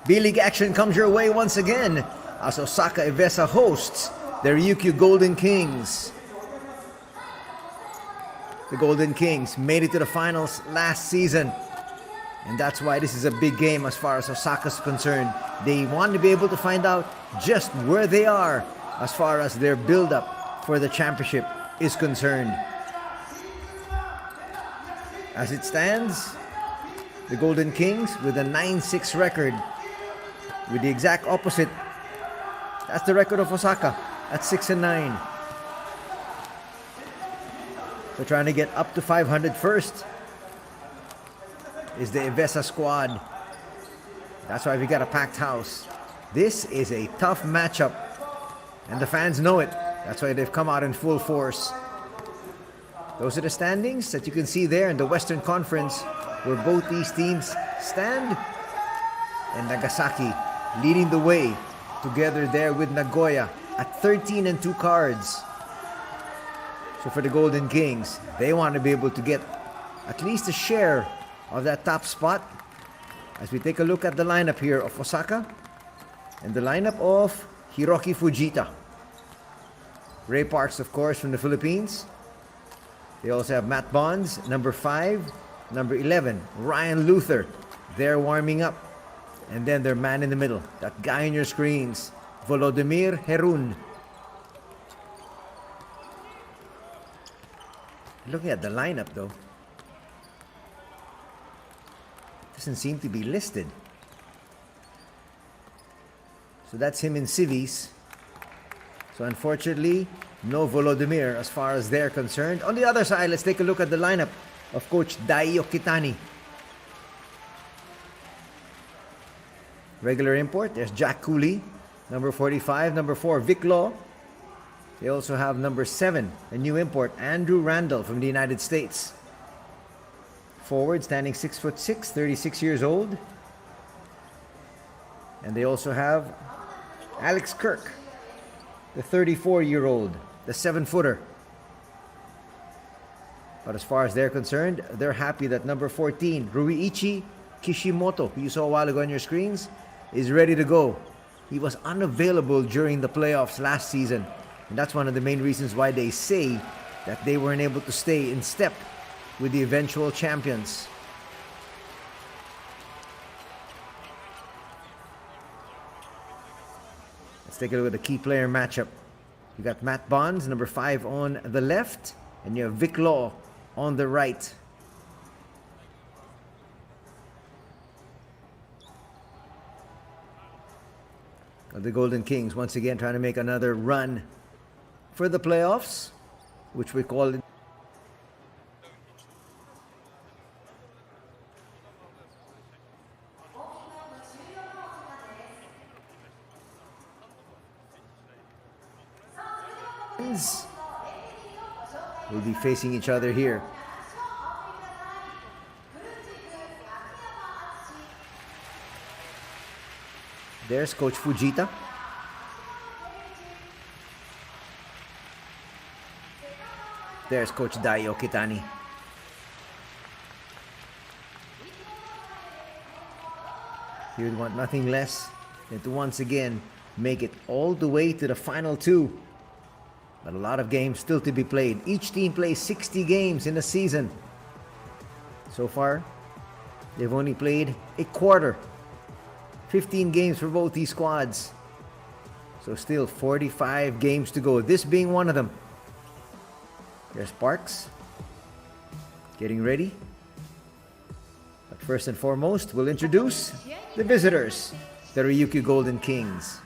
B.LEAGUE action comes your way once again as Osaka EVESSA hosts the RYUKYU Golden Kings. The Golden Kings made it to the finals last season, and that's why this is a big game as far as Osaka's concerned. They want to be able to find out just where they are as far as their build-up for the championship is concerned. As it stands, the Golden Kings with a 9-6 record, with the exact opposite. That's the record of Osaka at 6-9. So trying to get up to 500 first is the EVESSA squad. That's why we got a packed house. This is a tough matchup, and the fans know it. That's why they've come out in full force. Those are the standings that you can see there in the Western Conference, where both these teams stand. And Nagasaki leading the way together there with Nagoya at 13-2 cards. So for the Golden Kings, they want to be able to get at least a share of that top spot. As we take a look at the lineup here of Osaka and the lineup of Hiroki Fujita. Ray Parks, of course, from the Philippines. They also have Matt Bonds, number 5, number 11, Ryan Luther. They're warming up. And then their man in the middle, that guy on your screens, Volodymyr Herun. Looking at the lineup though, doesn't seem to be listed. So that's him in civis. So unfortunately, no Volodymyr as far as they're concerned. On the other side, let's take a look at the lineup of Coach Daiyo Kitani. Regular import, there's Jack Cooley, number 45, number 4, Vic Law. They also have number 7, a new import, Andrew Randall from the United States. Forward, standing 6'6", 36 years old. And they also have Alex Kirk, the 34-year-old, the 7-footer. But as far as they're concerned, they're happy that number 14, Ryuichi Kishimoto, who you saw a while ago on your screens, is ready to go. He was unavailable during the playoffs last season, and that's one of the main reasons why they say that they weren't able to stay in step with the eventual champions. Let's take a look at the key player matchup. You got Matt Bonds, number 5, on the left, and you have Vic Law on the right. The Golden Kings once again trying to make another run for the playoffs, which we call it. Will be facing each other here. There's Coach Fujita. There's Coach Daiyo Kitani. He would want nothing less than to once again make it all the way to the final 2. But a lot of games still to be played. Each team plays 60 games in a season. So far, they've only played a quarter. 15 games for both these squads. So still 45 games to go, this being one of them. There's Parks getting ready. But first and foremost, we'll introduce the visitors, the RYUKYU Golden Kings.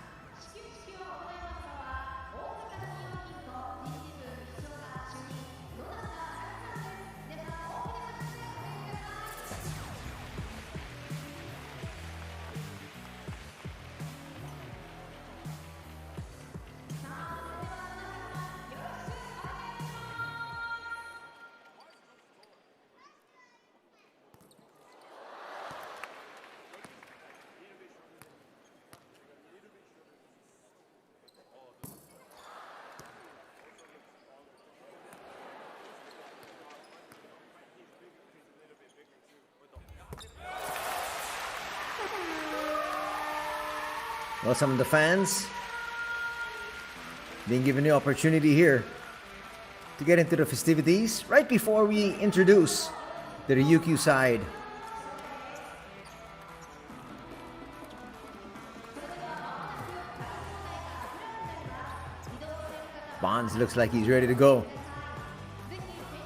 Well, some of the fans being given the opportunity here to get into the festivities right before we introduce the RYUKYU side. Bonds looks like he's ready to go.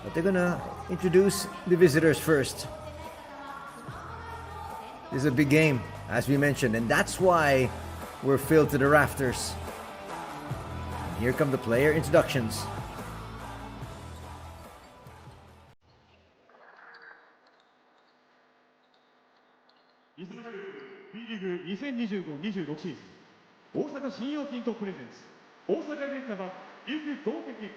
But they're gonna introduce the visitors first. This is a big game, as we mentioned, and that's why we're filled to the rafters. And here come the player introductions. B.LEAGUE 2025-26シーズン大阪信用金庫プレゼンツ大阪エベッサが琉球同敵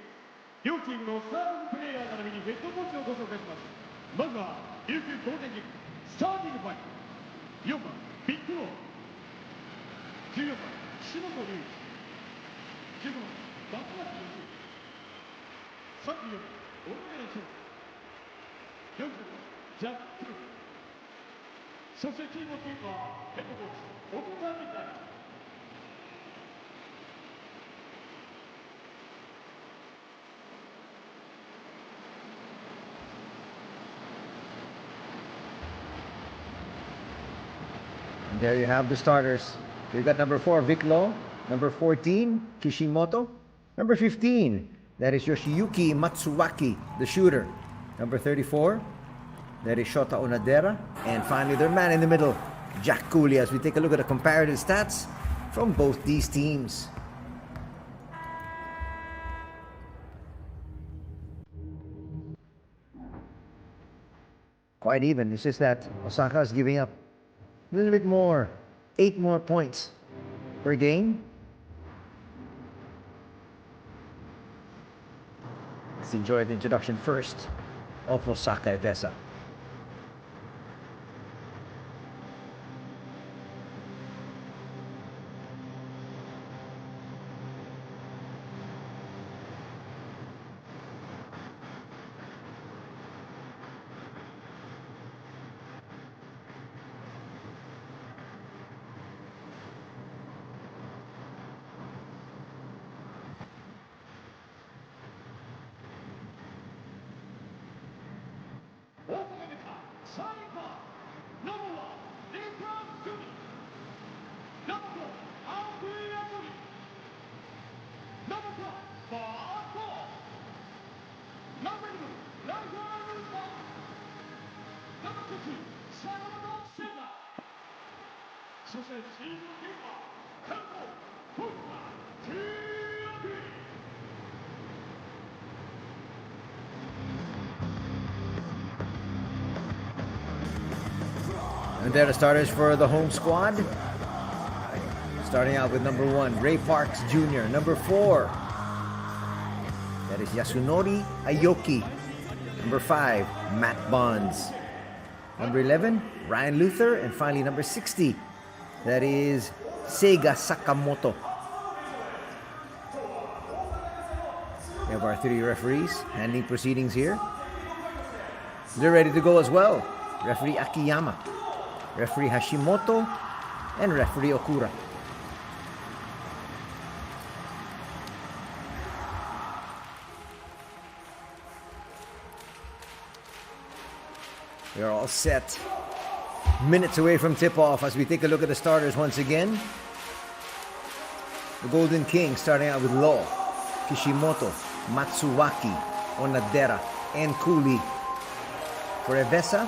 両チームのスターティングプレイヤー並びにヘッドコーチをご紹介します。まずは琉球同敵スターティングファイト4番ビッグロー14番岸本龍一15番松脇義34番小野寺翔40番ジャック・そしてチームのキーパーヘッドコーチ奥田美香。And there you have the starters. We've got number 4, Vic Loh. Number 14, Kishimoto. Number 15, that is Yoshiyuki Matsuwaki, the shooter. Number 34, that is Shota Onadera. And finally, their man in the middle, Jack Cooley, as we take a look at the comparative stats from both these teams. Quite even. It's just that Osaka is giving up a little bit more, 8 more points per game. Let's enjoy the introduction first of Osaka EVESSA. And they're the starters for the home squad. Starting out with number 1, Ray Parks Jr. Number 4, that is Yasunori Aoki. Number 5, Matt Bonds. Number 11, Ryan Luther. And finally, number 60, that is Seiga Sakamoto. We have our 3 referees handling proceedings here. They're ready to go as well. Referee Akiyama, Referee Hashimoto, and Referee Okura. We are all set. Minutes away from tip-off as we take a look at the starters once again. The Golden Kings starting out with Loh, Kishimoto, Matsuwaki, Onadera, and Cooley. For EVESSA,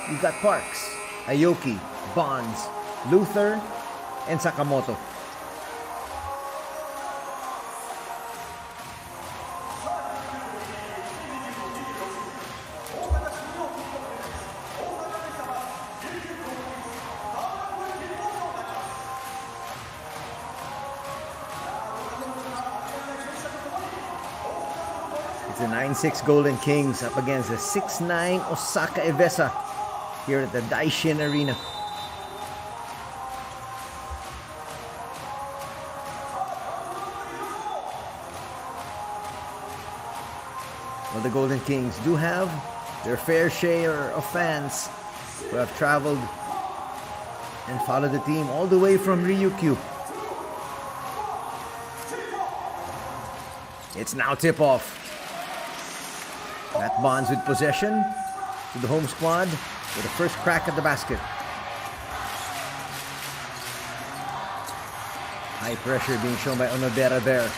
we've got Parks, Aoki, Bonds, Luther, and Sakamoto. It's the 9-6 Golden Kings up against the 6-9 Osaka EVESSA here at the Daishin Arena. Well, the Golden Kings do have their fair share of fans who have traveled and followed the team all the way from RYUKYU It's now tip-off. Matt Bonds with possession to the home squad with the first crack at the basket. High pressure being shown by Onodera there.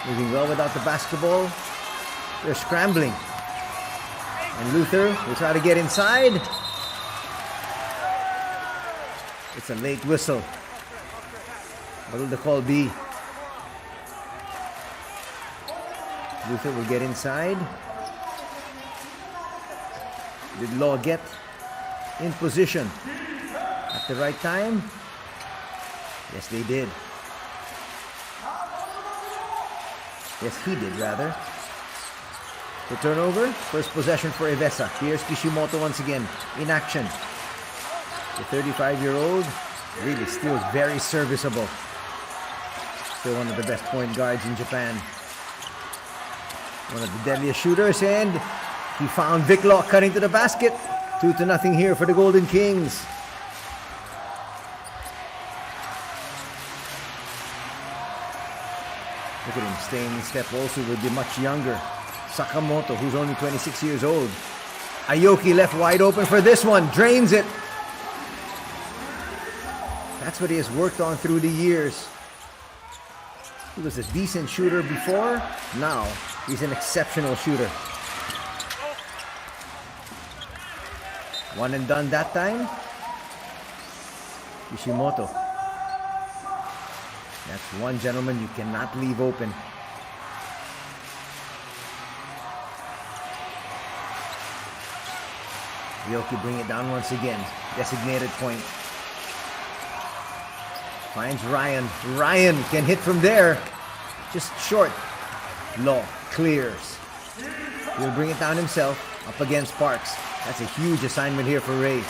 Moving well without the basketball. They're scrambling. And Luther will try to get inside. It's a late whistle. What will the call be? Luther will get inside. Did Law get in position at the right time? Yes, they did. Yes, he did, rather. The turnover, first possession for EVESSA. Here's Kishimoto once again in action. The 35-year-old really still very serviceable. Still one of the best point guards in Japan. One of the deadliest shooters, and he found Vic Law cutting to the basket. 2-0 here for the Golden Kings. Look at him staying in step also with the much younger Sakamoto, who's only 26 years old. Aoki left wide open for this one, drains it. That's what he has worked on through the years. He was a decent shooter before, now he's an exceptional shooter. One and done that time. Kishimoto. That's one gentleman you cannot leave open. Ryoki bring it down once again. Designated point. Finds Ryan. Ryan can hit from there. Just short. Law clears. He'll bring it down himself. Up against Parks. That's a huge assignment here for Ray.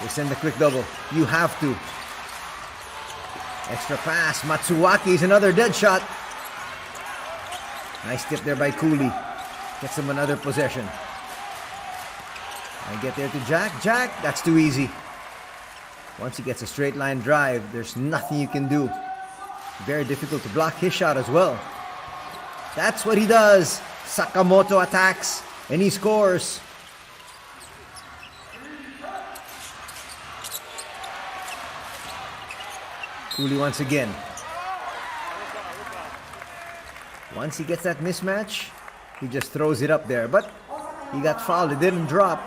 They send the quick double. You have to. Extra pass. Matsuwaki is another dead shot. Nice tip there by Cooley. Gets him another possession. I get there to Jack. Jack, that's too easy. Once he gets a straight line drive, there's nothing you can do. Very difficult to block his shot as well. That's what he does. Sakamoto attacks and he scores. Cooley once again. Once he gets that mismatch, he just throws it up there. But he got fouled. It didn't drop.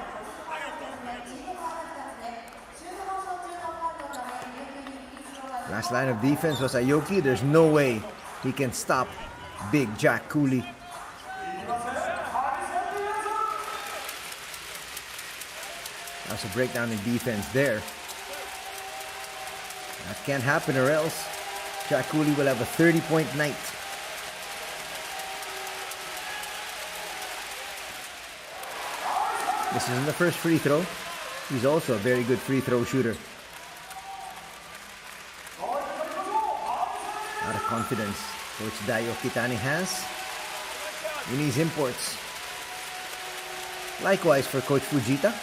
Last line of defense was Aoki. There's no way he can stop big Jack Cooley. That's a breakdown in defense there. That can't happen or else Jack Cooley will have a 30-point night. This isn't the first free throw. He's also a very good free throw shooter. A lot of confidence Coach Dayo Kitani has in his imports. Likewise for Coach Fujita.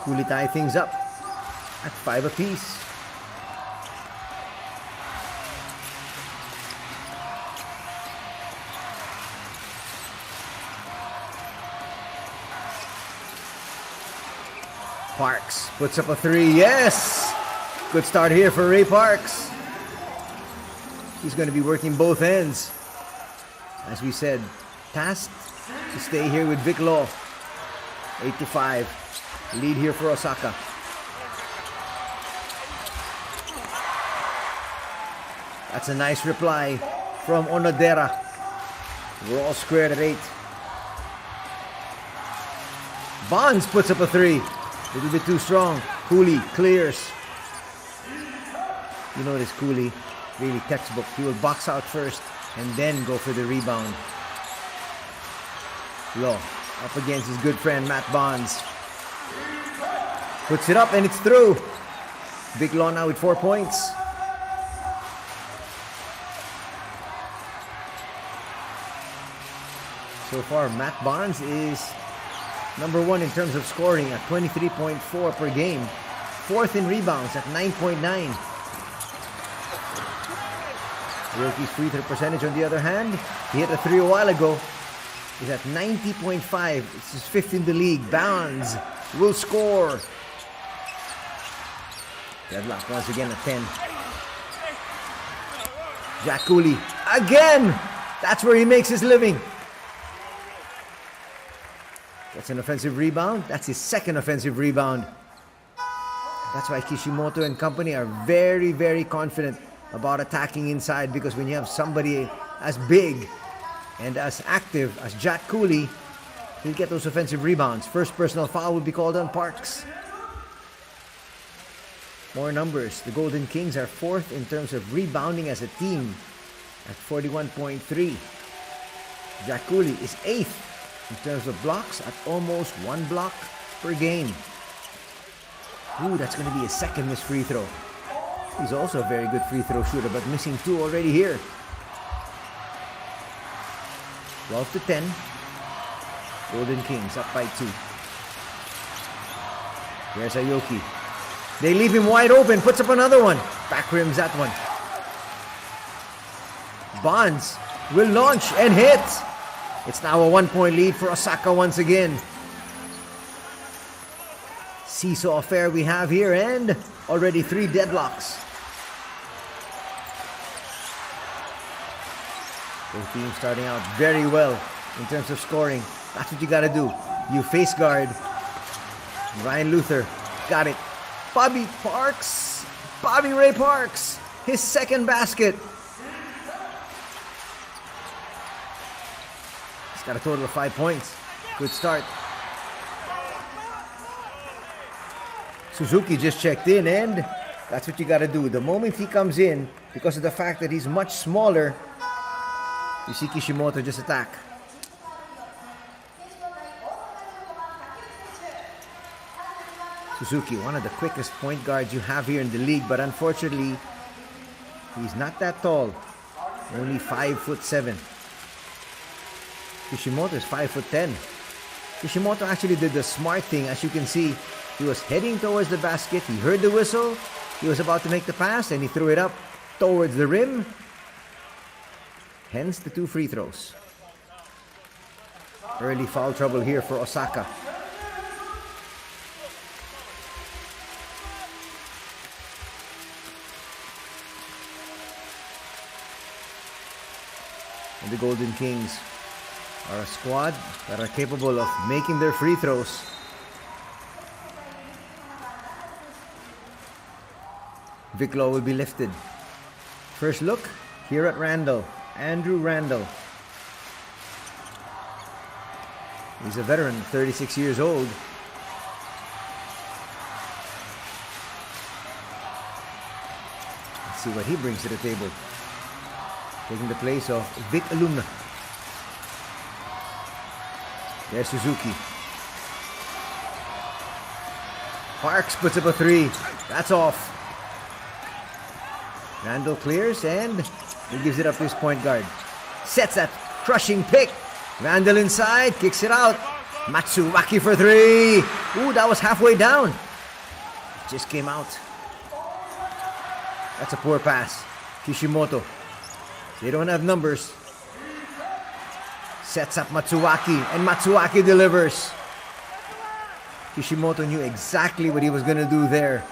Cooley tie things up at 5 apiece. Parks puts up a 3. Yes! Good start here for Ray Parks. He's going to be working both ends. As we said, tasked to stay here with Vic Law. 8-5. Lead here for Osaka. That's a nice reply from Onodera. We're all squared at 8. Bonds puts up a 3. A little bit too strong. Cooley clears. You notice Cooley, really textbook. He will box out first and then go for the rebound. Law up against his good friend Matt Bonds. Puts it up and it's through. Big Law now with 4 points. So far, Matt Barnes is number 1 in terms of scoring at 23.4 per game. 4th in rebounds at 9.9. Ryukyu's free throw percentage, on the other hand, he hit a 3 a while ago, is at 90.5. This is 5th in the league. Barnes will score. Deadlock once again at 10. Jack Cooley again. That's where he makes his living. Gets an offensive rebound. That's his 2nd offensive rebound. That's why Kishimoto and company are very, very confident about attacking inside, because when you have somebody as big and as active as Jack Cooley, he'll get those offensive rebounds. First personal foul will be called on Parks. More numbers. The Golden Kings are 4th in terms of rebounding as a team at 41.3. Jack Cooley is 8th in terms of blocks at almost 1 block per game. Ooh, that's going to be his 2nd missed free throw. He's also a very good free throw shooter, but missing 2 already here. 12 to 10. Golden Kings up by 2. Here's Aoki. They leave him wide open. Puts up another one. Back rims that one. Bonds will launch and hit. It's now a 1-point lead for Osaka once again. Seesaw affair we have here, and already 3 deadlocks. Both teams starting out very well in terms of scoring. That's what you got to do. You face guard. Ryan Luther got it. Bobby Ray Parks, his 2nd basket. He's got a total of 5 points. Good start. Suzuki just checked in, and that's what you got to do. The moment he comes in, because of the fact that he's much smaller, you see Kishimoto just attack. Suzuki, one of the quickest point guards you have here in the league, but unfortunately, he's not that tall. Only 5'7". Kishimoto is 5'10". Kishimoto actually did the smart thing. As you can see, he was heading towards the basket. He heard the whistle. He was about to make the pass, and he threw it up towards the rim. Hence the 2 free throws. Early foul trouble here for Osaka. And the Golden Kings are a squad that are capable of making their free throws. Viklo will be lifted. First look here at Randall. Andrew Randall. He's a veteran, 36 years old. Let's see what he brings to the table. Taking the place of Vic Alumna. There's Suzuki. Parks puts up a 3. That's off. Randall clears, and he gives it up to his point guard. Sets that crushing pick. Randall inside, kicks it out. Matsuwaki for 3. Ooh, that was halfway down. Just came out. That's a poor pass. Kishimoto. They don't have numbers. Sets up Matsuwaki, and Matsuwaki delivers. Kishimoto knew exactly what he was going to do there.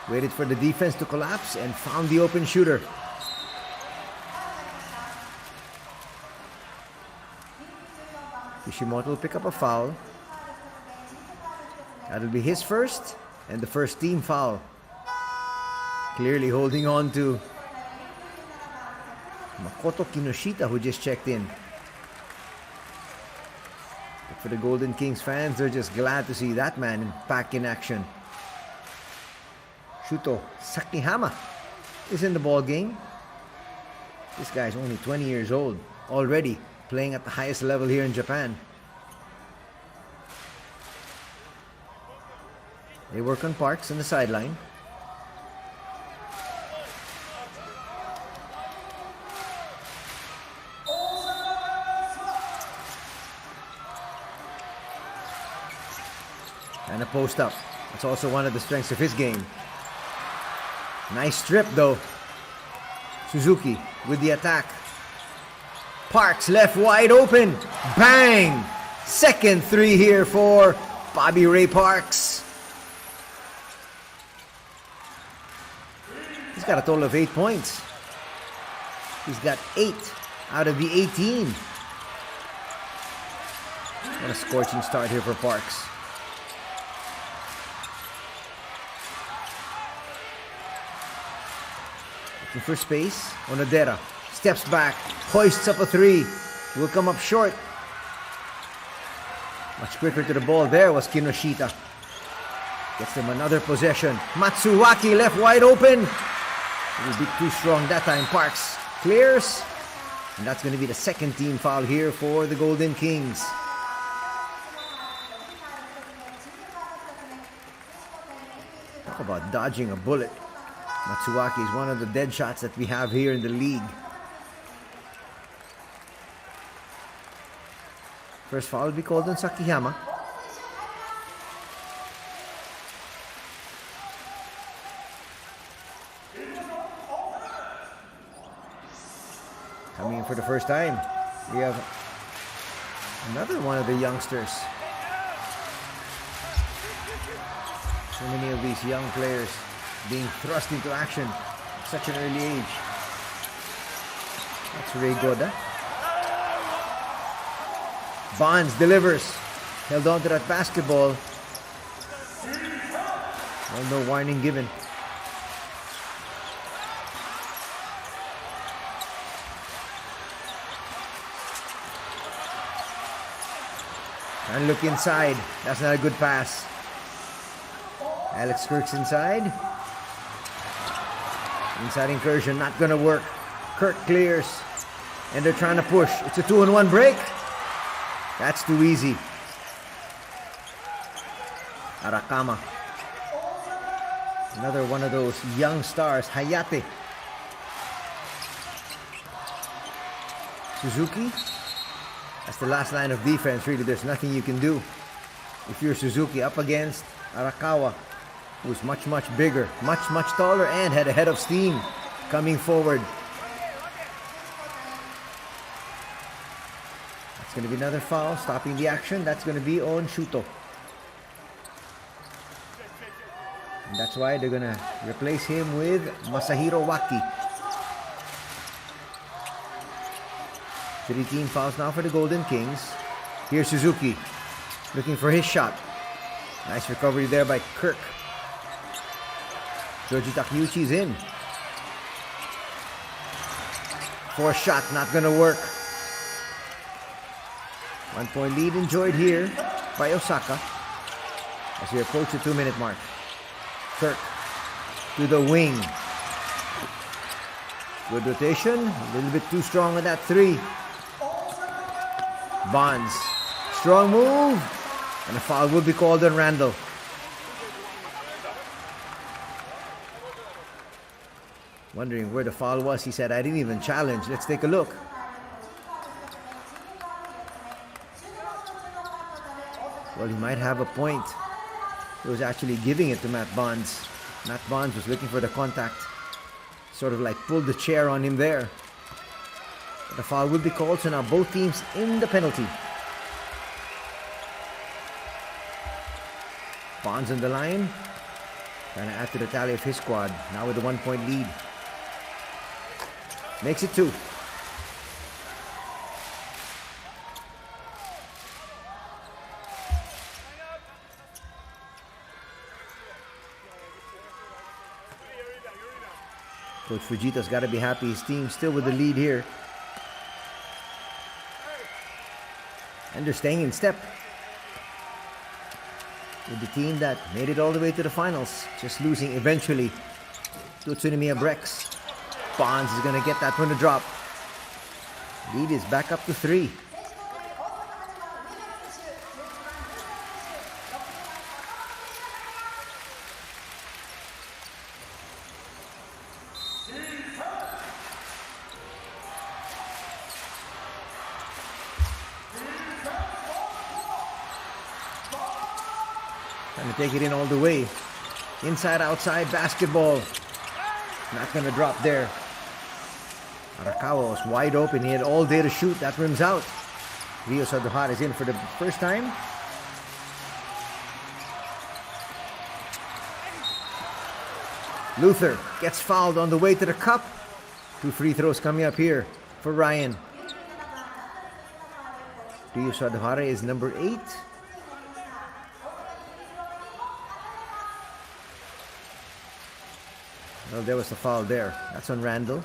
Waited for the defense to collapse and found the open shooter. Kishimoto will pick up a foul. That'll be his first and the first team foul. Clearly holding on to Makoto Kinoshita, who just checked in. But for the Golden Kings fans, they're just glad to see that man back in action. Shuto Sakihama is in the ball game. This guy's only 20 years old, already playing at the highest level here in Japan. They work on Parks on the sideline. And a post up. That's also one of the strengths of his game. Nice strip though. Suzuki with the attack. Parks left wide open. Bang! Second three here for Bobby Ray Parks. He's got a total of 8 points. He's got 8 out of the 18. What a scorching start here for Parks. Looking for space. Onodera steps back, hoists up a three. Will come up short. Much quicker to the ball there was Kinoshita. Gets them another possession. Matsuwaki left wide open. It will be too strong that time. Parks clears. And that's going to be the second team foul here for the Golden Kings. Talk about dodging a bullet. Matsuwaki is one of the dead shots that we have here in the league. First foul will be called on Sakiyama. Coming in for the first time, we have another one of the youngsters. So many of these young players being thrust into action at such an early age. That's Ray Goda. Bonds delivers. Held on to that basketball. Well, no warning given. And look inside. That's not a good pass. Alex Kirk's inside. Inside incursion, not gonna work. Kirk clears. And they're trying to push. It's a 2-on-1 break. That's too easy. Arakama. Another one of those young stars. Hayate. Suzuki. That's the last line of defense, really. There's nothing you can do. If you're Suzuki up against Arakawa, who's much, much bigger, much, much taller, and had a head of steam coming forward. That's going to be another foul, stopping the action. That's going to be on Shuto. And that's why they're going to replace him with Masahiro Waki. 3 team fouls now for the Golden Kings. Here's Suzuki looking for his shot. Nice recovery there by Kirk. Joji Takeuchi's in. 4th shot, not gonna work. 1 point lead enjoyed here by Osaka as we approach the 2-minute mark. Kirk to the wing. Good rotation, a little bit too strong on that 3. Bonds, strong move, and a foul will be called on Randall. Wondering where the foul was. He said, I didn't even challenge. Let's take a look. Well, he might have a point. He was actually giving it to Matt Bonds. Matt Bonds was looking for the contact. Sort of like pulled the chair on him there. But the foul will be called, so now both teams in the penalty. Bonds on the line. Trying to add to the tally of his squad. Now with a 1 point lead. Makes it 2. Coach Fujita's got to be happy. His team's still with the lead here. And they're staying in step with the team that made it all the way to the finals, just losing eventually to Utsunomiya Brex. Bonds is going to get that one to drop. Lead is back up to 3. Trying to take it in all the way. Inside, outside, basketball. Not going to drop there. Arakawa was wide open. He had all day to shoot. That rims out. Ryo Sadohara is in for the first time. Luther gets fouled on the way to the cup. 2 free throws coming up here for Ryan. Ryo Sadohara is number 8. Well, there was a foul there. That's on Randall.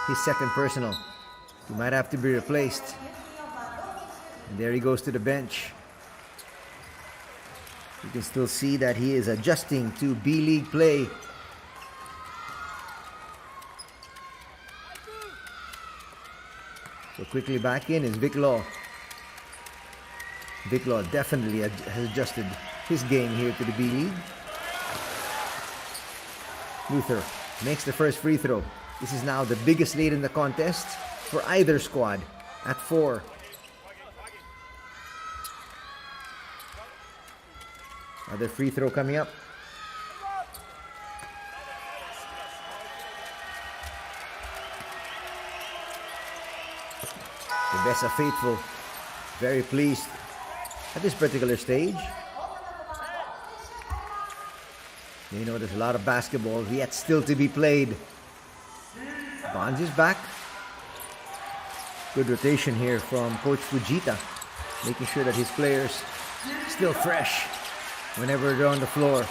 His second personal. He might have to be replaced. And there he goes to the bench. You can still see that he is adjusting to B-League play. So quickly back in is Vic Law. Vic Law definitely has adjusted his game here to the B-League. Luther makes the first free throw. This is now the biggest lead in the contest for either squad at 4. Another free throw coming up. The EVESSA faithful, very pleased at this particular stage. You know, there's a lot of basketball yet still to be played. Bonds is back. Good rotation here from Coach Fujita, making sure that his players still fresh whenever they're on the floor.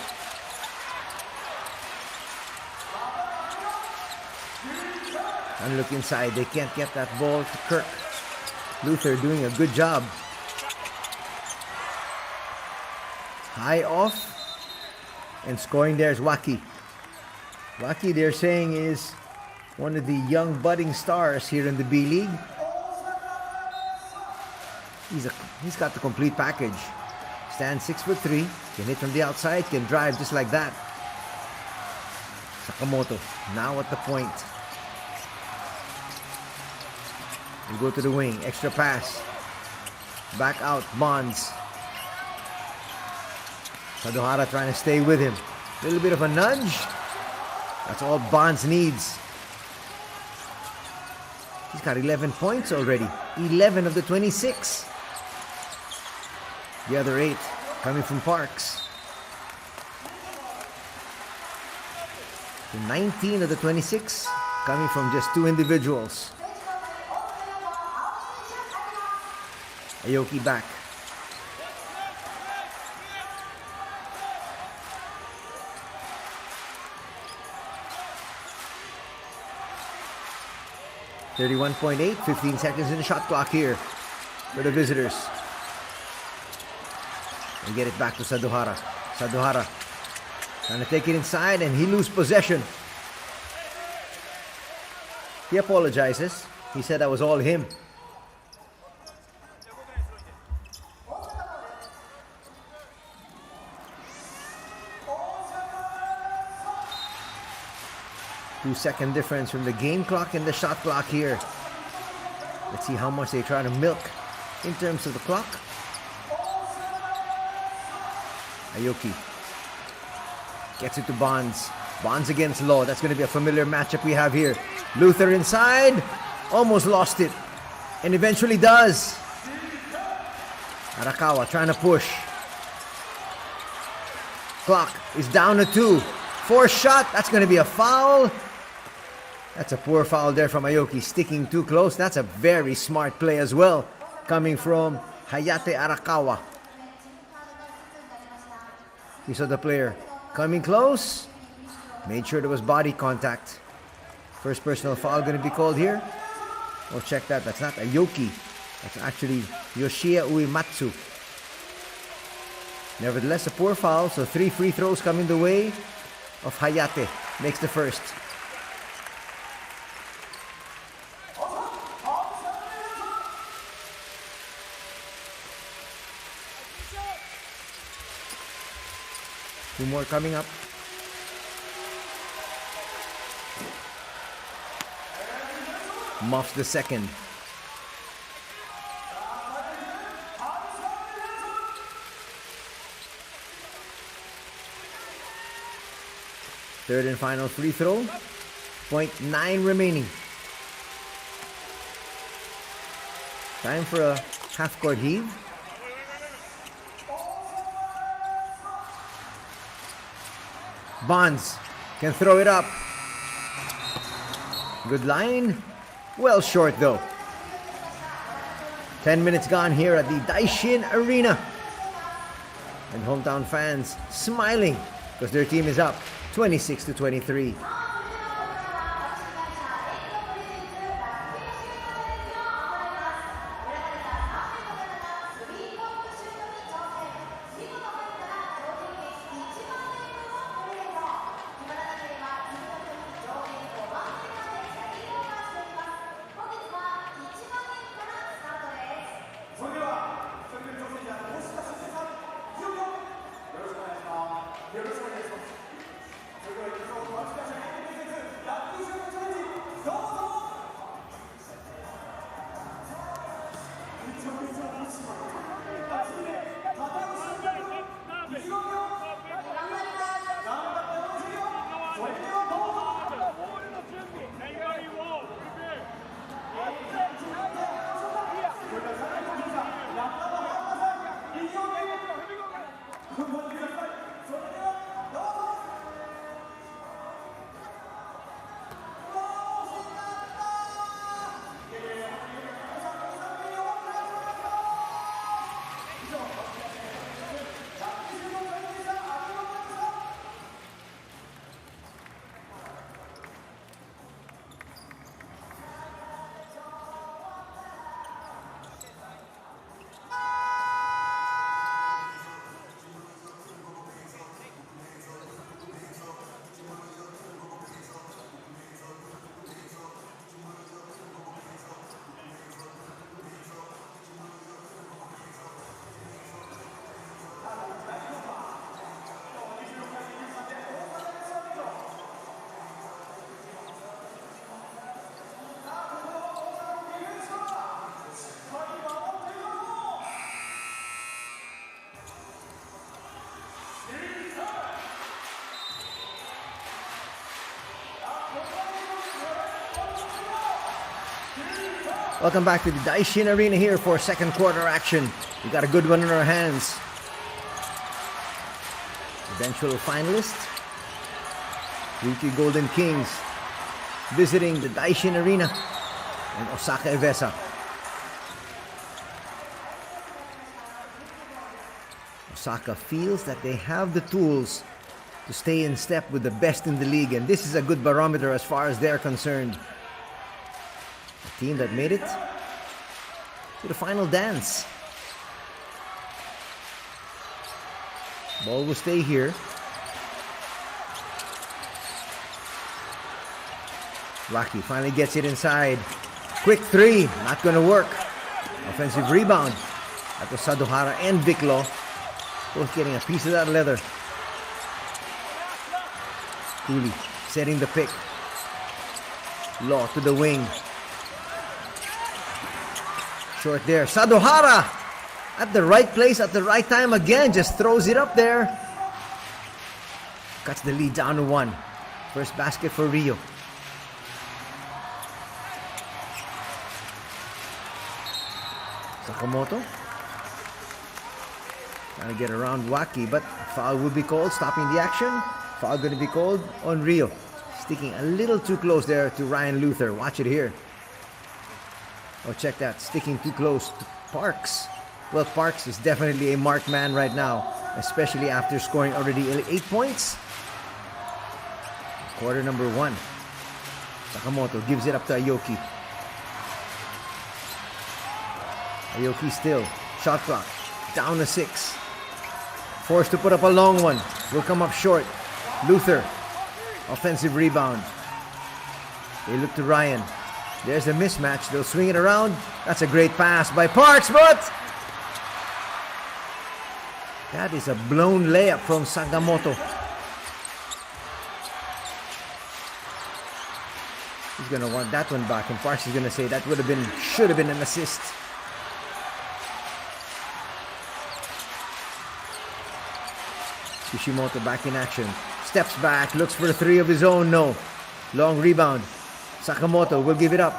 And look inside, they can't get that ball to Kirk. Luther doing a good job. High off. And scoring there is Waki. Waki, they're saying, is one of the young budding stars here in the B-League. He's got the complete package. Stands 6'3", can hit from the outside, can drive just like that. Sakamoto now at the point. We go to the wing, extra pass. Back out, Bonds. Sadohara trying to stay with him. A little bit of a nudge. That's all Bonds needs. He's got 11 points already. 11 of the 26. The other 8 coming from Parks. 19 of the 26 coming from just 2 individuals. Aoki back. .8, 15 seconds in the shot clock here for the visitors. And get it back to Sadohara. Sadohara trying to take it inside, and he loses possession. He apologizes. He said that was all him. Two-second difference from the game clock and the shot clock here. Let's see how much they try to milk in terms of the clock. Aoki gets it to Bonds. Bonds against Law. That's going to be a familiar matchup we have here. Luther inside. Almost lost it. And eventually does. Arakawa trying to push. Clock is down to 2. Forced shot. That's going to be a foul. That's a poor foul there from Aoki, sticking too close. That's a very smart play as well, coming from Hayate Arakawa. You saw the player coming close. Made sure there was body contact. First personal foul going to be called here. Oh, check that. That's not Aoki. That's actually Yoshia Uematsu. Nevertheless, a poor foul. So 3 free throws coming the way of Hayate. Makes the first. Two more coming up. Muffs the second. Third and final free throw. 0.9 remaining. Time for a half-court heave. Bonds can throw it up. Good line. Well short though. 10 minutes gone here at the Daishin Arena. And hometown fans smiling because their team is up 26-23. Welcome back to the Daishin Arena here for second quarter action. We got a good one in our hands. Eventual finalist, RYUKYU Golden Kings, visiting the Daishin Arena in Osaka, EVESSA. Osaka feels that they have the tools to stay in step with the best in the league, and this is a good barometer as far as they're concerned. A team that made it to the final dance. Ball will stay here. Rocky finally gets it inside. Quick three, not gonna work. Offensive rebound. That was Sadohara and Viclo, both getting a piece of that leather. Cooley setting the pick. Law to the wing. Short there. Sadohara at the right place at the right time again. Just throws it up there. Cuts the lead down to one. First basket for Rio. Sakamoto. Trying to get around Waki, but foul will be called, stopping the action. Foul going to be called on Rio. Sticking a little too close there to Ryan Luther. Watch it here. Oh, check that. Sticking too close to Parks. Well, Parks is definitely a marked man right now, especially after scoring already 8 points. Quarter number 1. Sakamoto gives it up to Aoki. Aoki still. Shot clock. Down to 6. Forced to put up a long one. Will come up short. Luther. Offensive rebound. They look to Ryan. There's a mismatch. They'll swing it around. That's a great pass by Parks, but that is a blown layup from Sakamoto. He's going to want that one back, and Parks is going to say that should have been an assist. Kishimoto back in action. Steps back, looks for a three of his own. No. Long rebound. Sakamoto will give it up.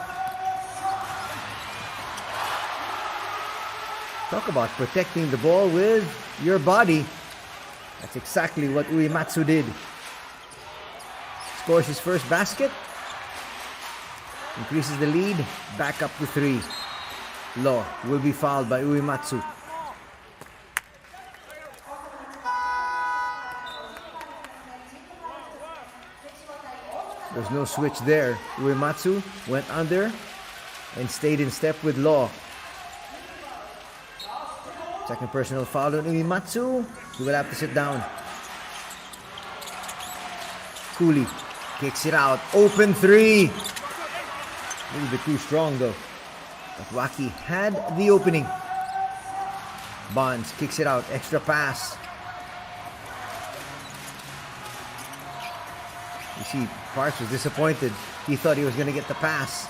Talk about protecting the ball with your body. That's exactly what Uematsu did. Scores his first basket. Increases the lead. Back up to 3. Law will be fouled by Uematsu. There's no switch there. Uematsu went under and stayed in step with Law. Second personal foul on Uematsu. He will have to sit down. Cooley kicks it out. Open 3. A little bit too strong though. But Waki had the opening. Bonds kicks it out. Extra pass. You see, Parks was disappointed. He thought he was going to get the pass.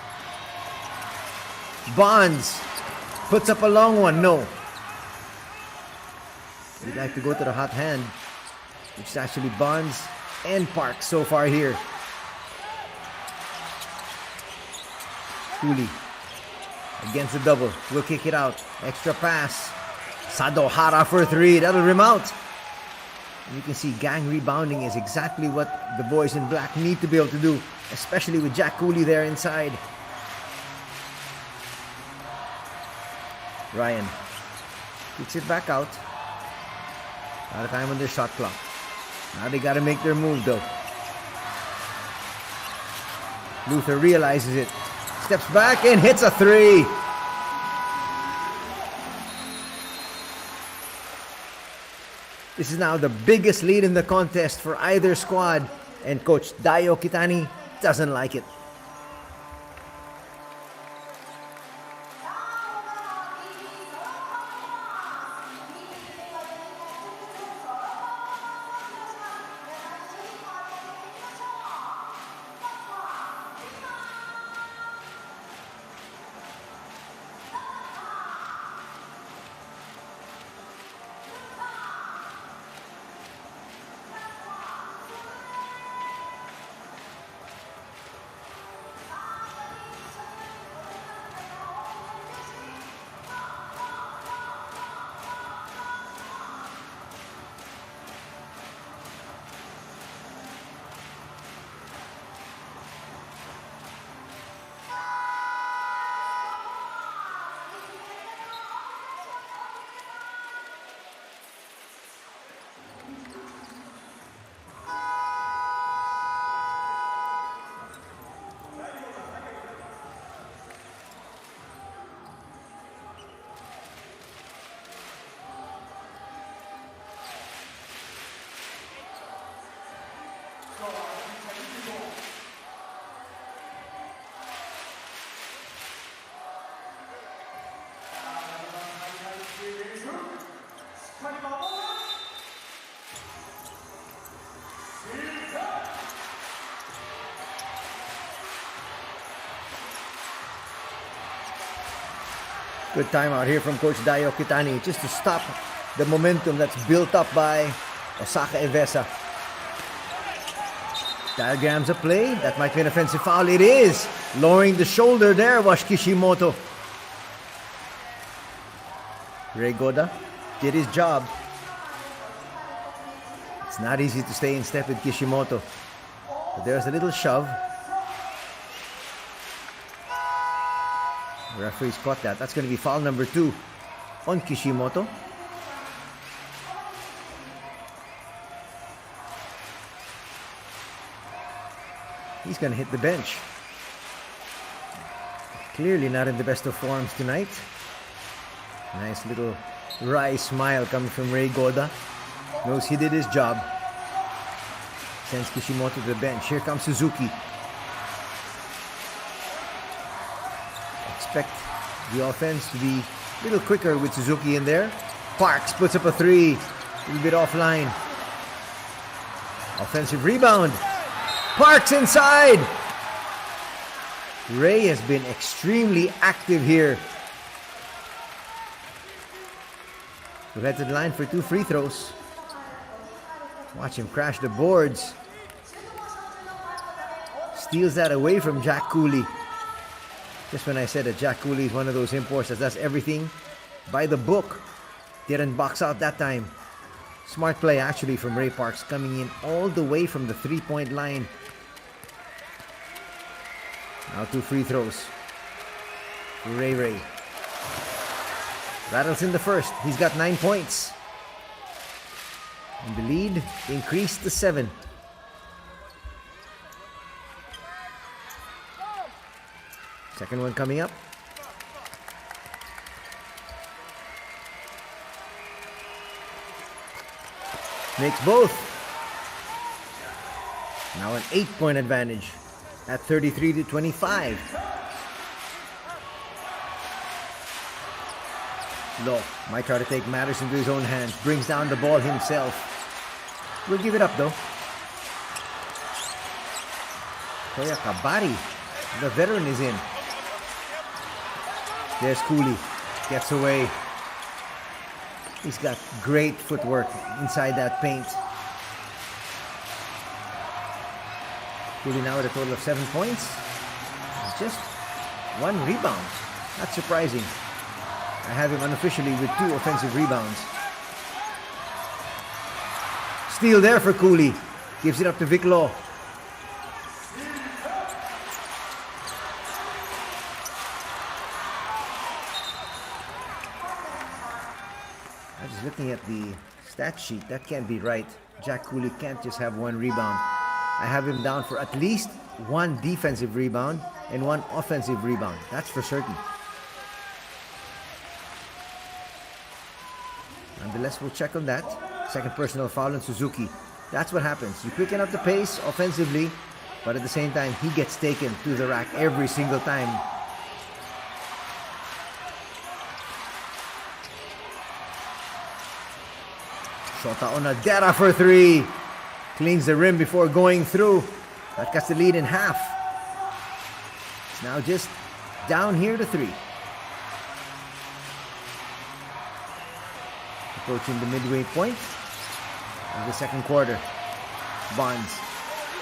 Bonds puts up a long one. No. He'd like to go to the hot hand, which is actually Bonds and Parks so far here. Cooley against the double. Will kick it out. Extra pass. Sadohara for 3. That'll rim out. And you can see gang rebounding is exactly what the boys in black need to be able to do, especially with Jack Cooley there inside. Ryan kicks it back out. Out of time on their shot clock. Now they got to make their move though. Luther realizes it. Steps back and hits a 3. This is now the biggest lead in the contest for either squad, and Coach Dayo Kitani doesn't like it. Good timeout here from Coach Dayo Kitani just to stop the momentum that's built up by Osaka EVESSA. Diagrams a play. That might be an offensive foul. It is. Lowering the shoulder there was Kishimoto. Ray Goda did his job. It's not easy to stay in step with Kishimoto. But there's a little shove. The referee's caught that. That's going to be foul number 2 on Kishimoto. He's going to hit the bench. Clearly not in the best of forms tonight. Nice little wry smile coming from Ray Goda. Knows he did his job. Sends Kishimoto to the bench. Here comes Suzuki. Expect the offense to be a little quicker with Suzuki in there. Parks puts up a 3. A little bit offline. Offensive rebound. Parks inside. Ray has been extremely active here. We'll head to the line for 2 free throws. Watch him crash the boards. Steals that away from Jack Cooley. Just when I said that Jack Cooley is one of those imports that does everything by the book. Didn't box out that time. Smart play actually from Ray Parks, coming in all the way from the three-point line. Now 2 free throws. Ray. Rattles in the first. He's got 9 points. And the lead increased to 7. Second one coming up. Makes both. Now an 8-point advantage at 33-25. Low might try to take matters into his own hands. Brings down the ball himself. We'll give it up though. Toya Kabari, the veteran, is in. There's Cooley. Gets away. He's got great footwork inside that paint. Cooley now with a total of 7 points. Just 1 rebound. That's surprising. I have him unofficially with 2 offensive rebounds. Steal there for Cooley. Gives it up to Vic Law. I'm just looking at the stat sheet. That can't be right. Jack Cooley can't just have 1 rebound. I have him down for at least 1 defensive rebound and 1 offensive rebound. That's for certain. Nonetheless, we'll check on that. Second personal foul on Suzuki. That's what happens. You quicken up the pace offensively, but at the same time, he gets taken to the rack every single time. Shota Onadera for 3. Cleans the rim before going through. That cuts the lead in half. It's now just down here to 3. Approaching the midway point of the second quarter. Bonds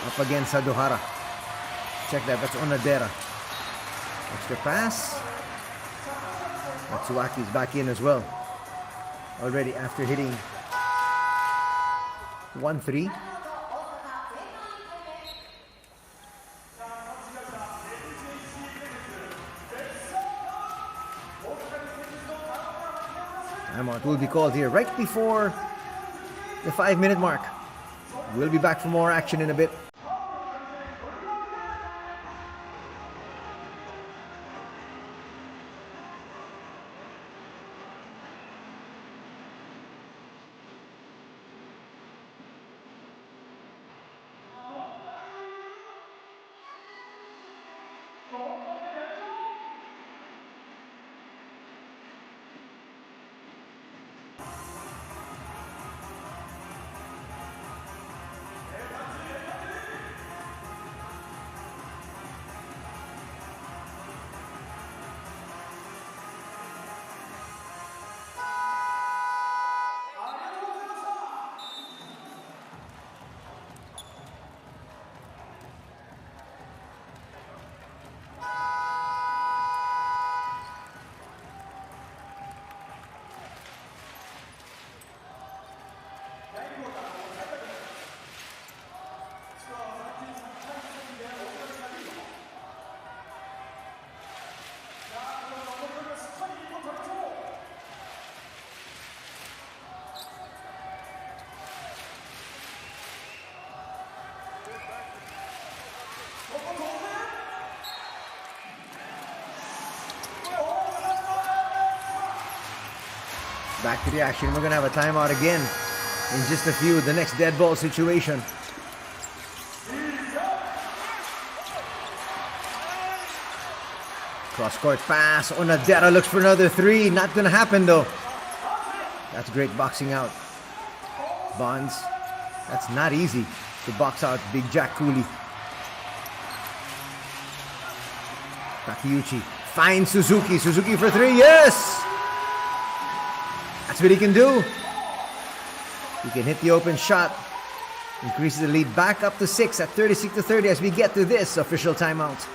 up against Sadohara. Check that, that's Onadera. Extra pass. Matsuaki's back in as well. Already after hitting 1-3. Timeout will be called here right before the 5-minute mark. We'll be back for more action in a bit. Back to the action. We're going to have a timeout again in just a few. The next dead ball situation. Cross-court pass. Onadera looks for another 3. Not going to happen though. That's great boxing out. Bonds. That's not easy to box out Big Jack Cooley. Takeuchi finds Suzuki. Suzuki for 3. Yes! That's what he can do. He can hit the open shot Increases the lead back up to 6 at 36-30 as we get to this official timeout.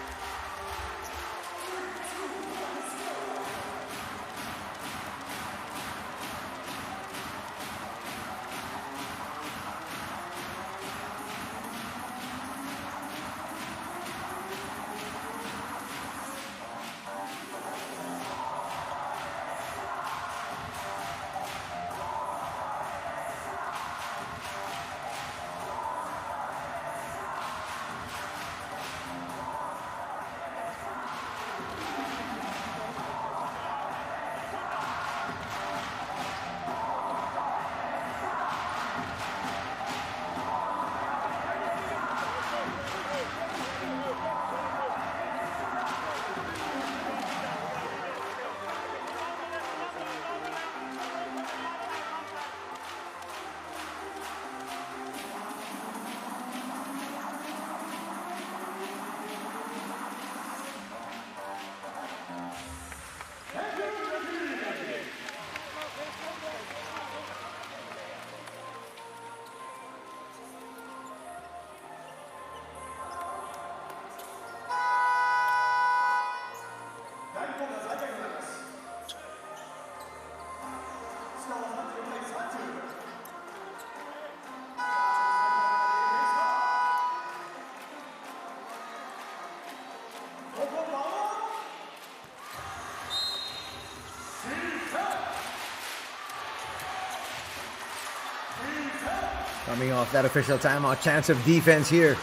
Coming off that official timeout, chance of defense here.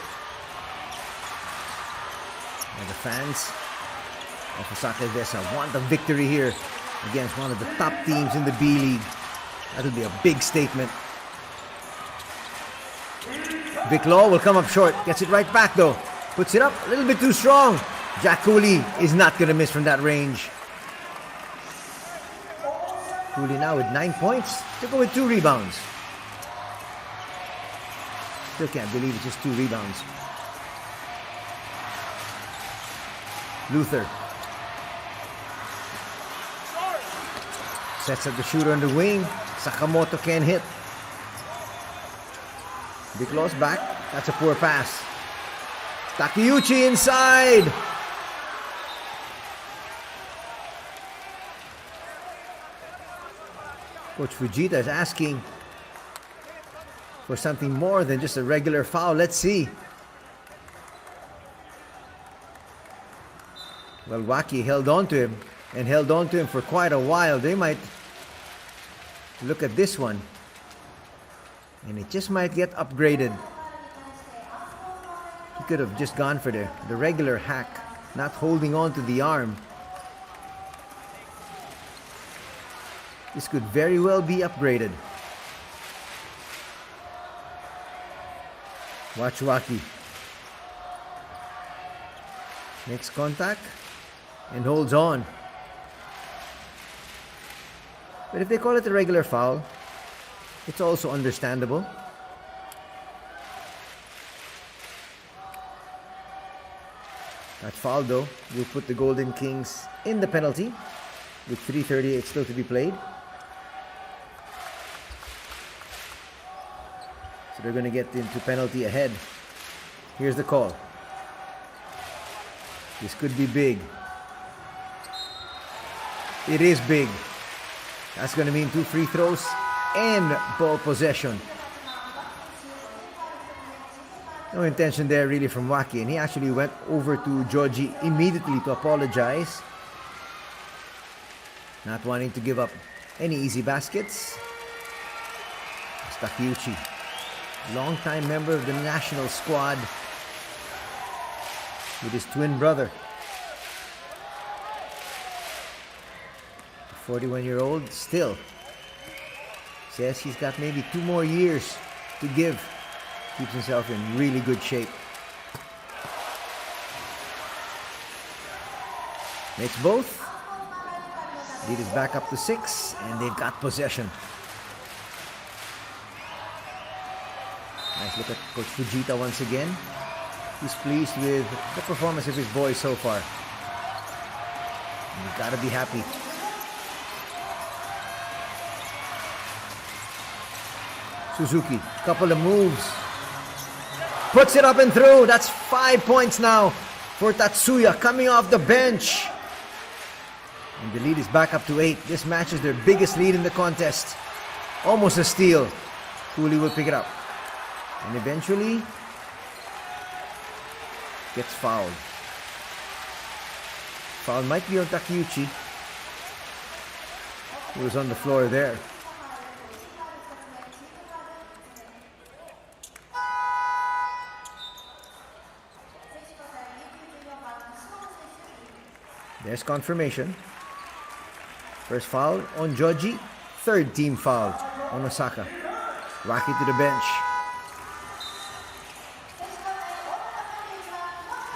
And the fans of OSAKA EVESSA want the victory here against one of the top teams in the B-League. That'll be a big statement. Vic Law will come up short. Gets it right back though. Puts it up a little bit too strong. Jack Cooley is not going to miss from that range. Cooley now with 9 points. To go with 2 rebounds. Still can't believe it's just 2 rebounds. Luther sets up the shooter on the wing. Sakamoto can hit. Big loss back. That's a poor pass. Takeuchi inside. Coach Fujita is asking for something more than just a regular foul. Let's see. Well, Waki held on to him and held on to him for quite a while. They might look at this one and it just might get upgraded. He could have just gone for the regular hack, not holding on to the arm. This could very well be upgraded. Watch Waki. Makes contact and holds on. But if they call it a regular foul, it's also understandable. That foul though will put the Golden Kings in the penalty with 3:38 still to be played. So they're going to get into penalty ahead. Here's the call. This could be big. It is big. That's going to mean 2 free throws and ball possession. No intention there really from Waki, and he actually went over to Joji immediately to apologize. Not wanting to give up any easy baskets. It's Takeuchi, longtime member of the national squad with his twin brother. The 41-year-old still says he's got maybe 2 more years to give. Keeps himself in really good shape. Makes both. Lead is back up to 6, and they've got possession. Nice look at Coach Fujita once again. He's pleased with the performance of his boys so far. You've got to be happy. Suzuki, couple of moves. puts it up and through. That's 5 points now for Tatsuya coming off the bench. And the lead is back up to 8. This match is their biggest lead in the contest. Almost a steal. Cooley will pick it up. And eventually gets fouled. Foul might be on Takeuchi. He was on the floor there. There's confirmation. First foul on Joji. Third team foul on Osaka. Waki to the bench.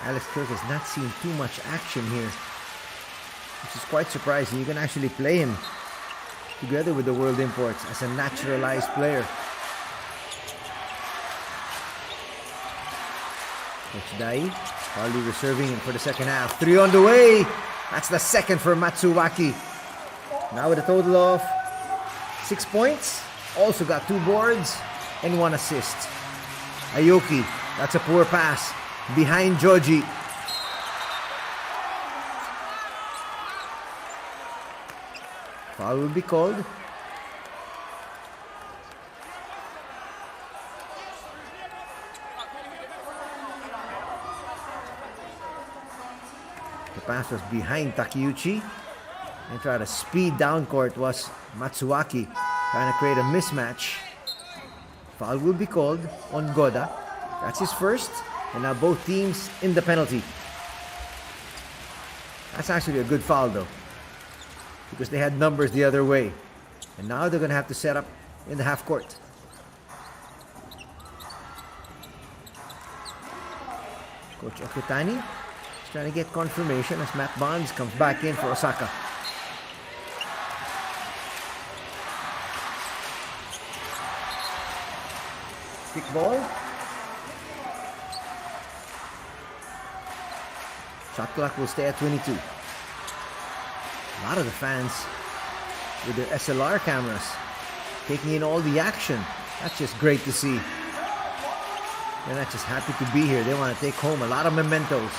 Alex Kirk has not seen too much action here, which is quite surprising. You can actually play him together with the world imports as a naturalized player. Coach Dai hardly reserving him for the second half. 3 on the way. That's the second for Matsuwaki. Now with a total of 6 points. Also got 2 boards and 1 assist. Aoki, that's a poor pass. Behind Joji. Foul will be called. The pass was behind Takeuchi. And try to speed down court was Matsuwaki, trying to create a mismatch. Foul will be called on Goda. That's his first. And now both teams in the penalty. That's actually a good foul though, because they had numbers the other way. And now they're going to have to set up in the half court. Coach Okutani is trying to get confirmation as Matt Bonds comes back in for Osaka. Kick ball. Shot clock will stay at 22. A lot of the fans with their SLR cameras taking in all the action. That's just great to see. They're not just happy to be here. They want to take home a lot of mementos.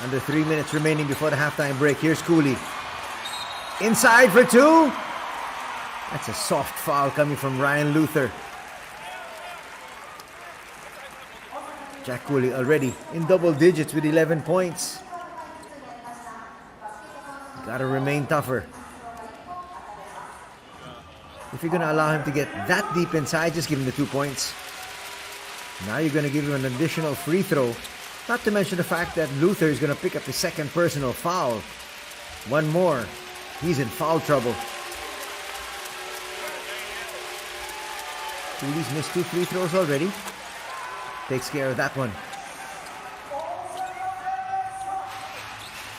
Under 3 minutes remaining before the halftime break. Here's Cooley. Inside for 2. That's a soft foul coming from Ryan Luther. Jack Cooley already in double digits with 11 points. Gotta remain tougher. If you're gonna allow him to get that deep inside, just give him the 2 points. Now you're gonna give him an additional free throw. Not to mention the fact that Luther is gonna pick up his second personal foul. One more. He's in foul trouble. Cooley's missed 2 free throws already. Takes care of that one.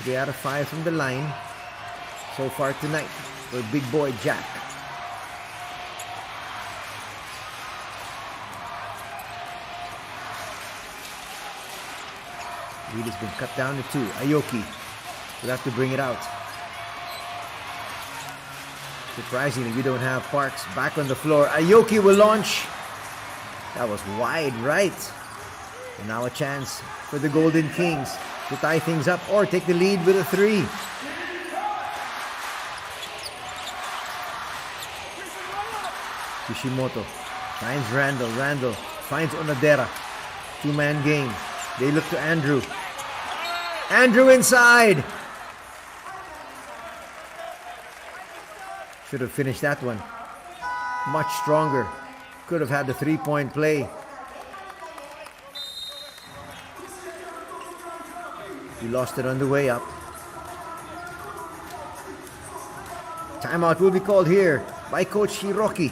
3 out of 5 from the line so far tonight for big boy Jack. Lead has been cut down to 2. Aoki will have to bring it out. Surprisingly, we don't have Parks back on the floor. Aoki will launch. That was wide right. And now a chance for the Golden Kings to tie things up or take the lead with a 3. Kishimoto finds Randall. Randall finds Onodera. 2-man game. They look to Andrew. Andrew inside. Should have finished that one. Much stronger. Could have had the 3-point play. He lost it on the way up. Timeout will be called here by Coach Hiroki.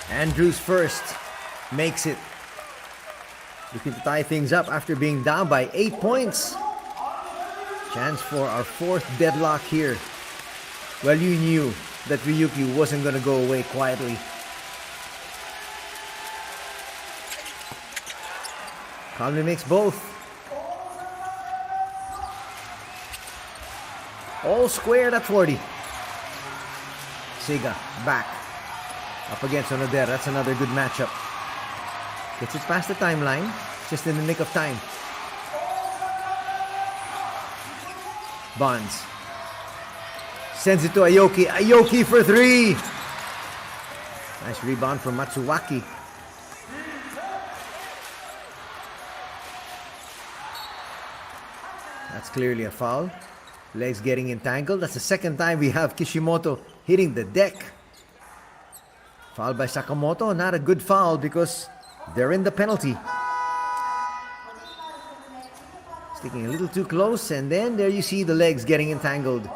Andrews first makes it. Looking to tie things up after being down by 8 points. Chance for our fourth deadlock here. Well, you knew that RYUKYU wasn't going to go away quietly. Calmly makes both. All squared at 40. Sega back. Up against Onodera. That's another good matchup. Gets it past the timeline. Just in the nick of time. Bonds. Sends it to Aoki. Aoki for 3. Nice rebound from Matsuwaki. That's clearly a foul. Legs getting entangled. That's the second time we have Kishimoto hitting the deck. Foul by Sakamoto. Not a good foul because they're in the penalty. Sticking a little too close, and then there you see the legs getting entangled.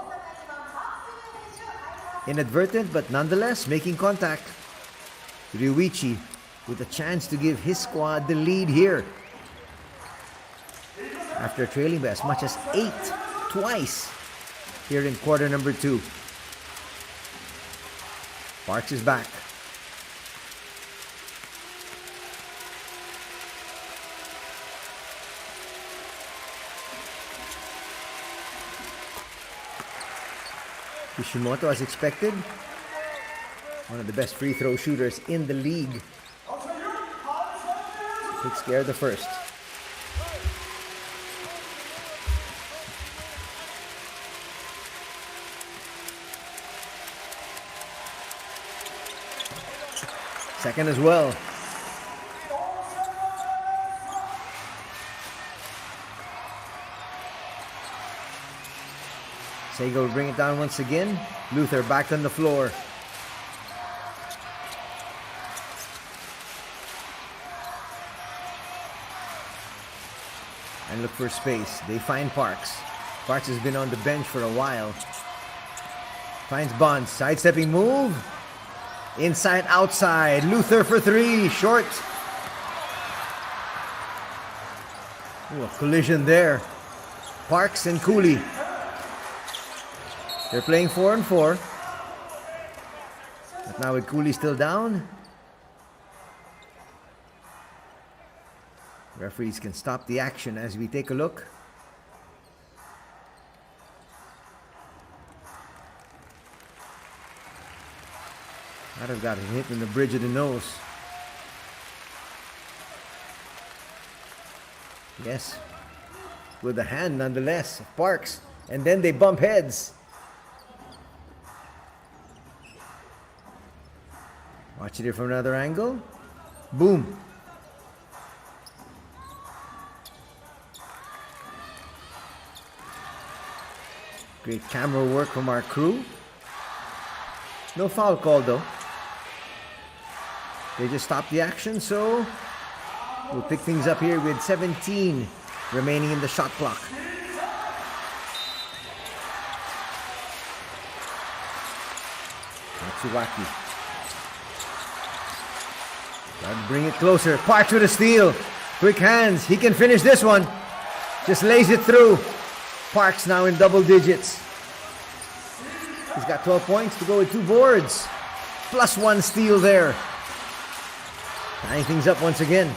Inadvertent, but nonetheless making contact. Ryuichi with a chance to give his squad the lead here. After trailing by as much as 8 twice here in quarter number 2. Parks is back. Kishimoto, as expected, one of the best free throw shooters in the league. Takes care of the first. Second as well. Sega will bring it down once again. Luther back on the floor. And look for space. They find Parks. Parks has been on the bench for a while. Finds Bonds. Sidestepping move. Inside, outside. Luther for 3. Short. Ooh, a collision there. Parks and Cooley. They're playing 4-on-4. But now with Cooley still down, referees can stop the action as we take a look. Might have got hit in the bridge of the nose. Yes. With a hand nonetheless, Parks. And then they bump heads. Watch it here from another angle. Boom. Great camera work from our crew. No foul call though. They just stopped the action, so we'll pick things up here with 17 remaining in the shot clock. Matsuwaki. Trying to bring it closer. Parks with a steal. Quick hands. He can finish this one. Just lays it through. Parks now in double digits. He's got 12 points to go with 2 boards. Plus 1 steal there. Tying things up once again.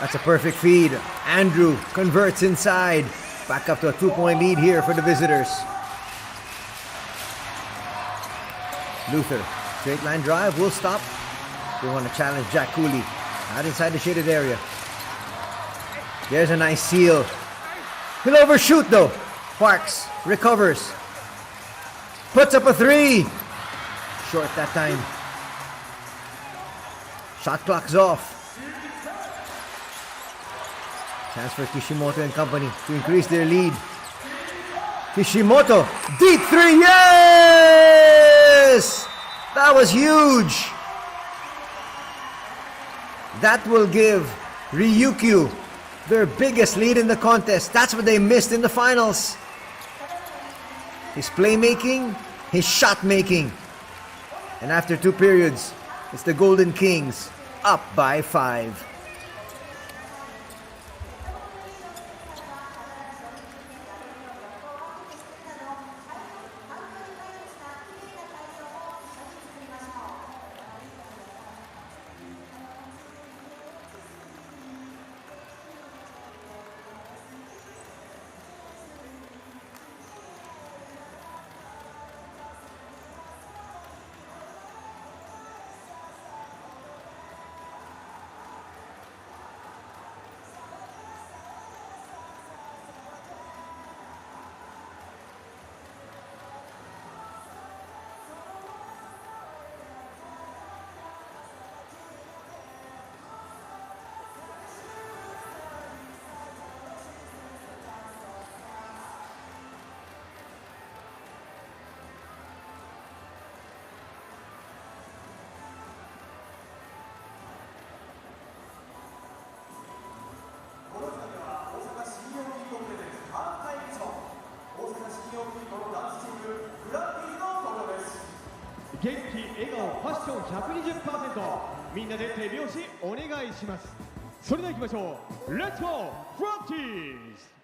That's a perfect feed. Andrew converts inside. Back up to a 2-point lead here for the visitors. Luther, straight line drive, will stop. They want to challenge Jack Cooley. Not inside the shaded area. There's a nice seal. He'll overshoot though. Parks recovers. Puts up a 3. Short that time. Shot clock's off. Chance for Kishimoto and company to increase their lead. Kishimoto, deep 3, yes! That was huge. That will give RYUKYU their biggest lead in the contest. That's what they missed in the finals. His playmaking his shot making. And after 2 periods, it's the Golden Kings up by 5.元気、笑顔、ファッション 120%、 みんなで手拍子お願いします。それでは行きましょう。レッツゴーフロンティーズ。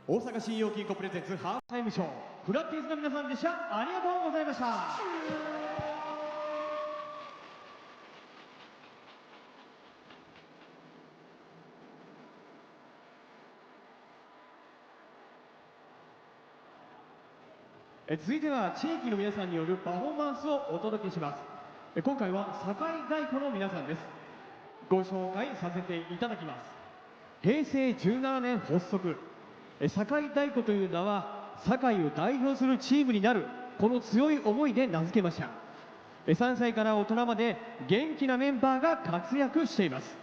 大阪信用金庫プレゼンツハーフタイムショー、フラッティーズの皆さんでした。ありがとうございました。続いては地域の皆さんによるパフォーマンスをお届けします。今回は堺太鼓の皆さんです。ご紹介させていただきます。平成17年発足、堺太鼓という名は堺を代表するチームになる、この強い思いで名付けました。3歳から大人まで元気なメンバーが活躍しています。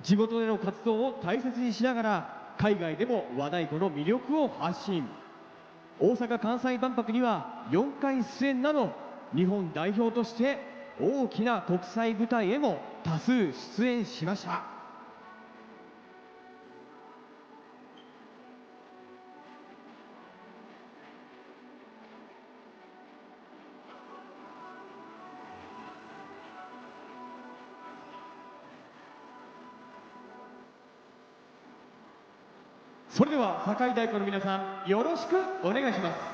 地元での活動を大切にしながら海外でも和太鼓の魅力を発信。大阪・関西万博には4回出演など、日本代表として大きな国際舞台へも多数出演しました。それでは堺太鼓の皆さん、よろしくお願いします。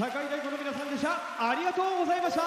堺大鼓の皆さんでした。ありがとうございました。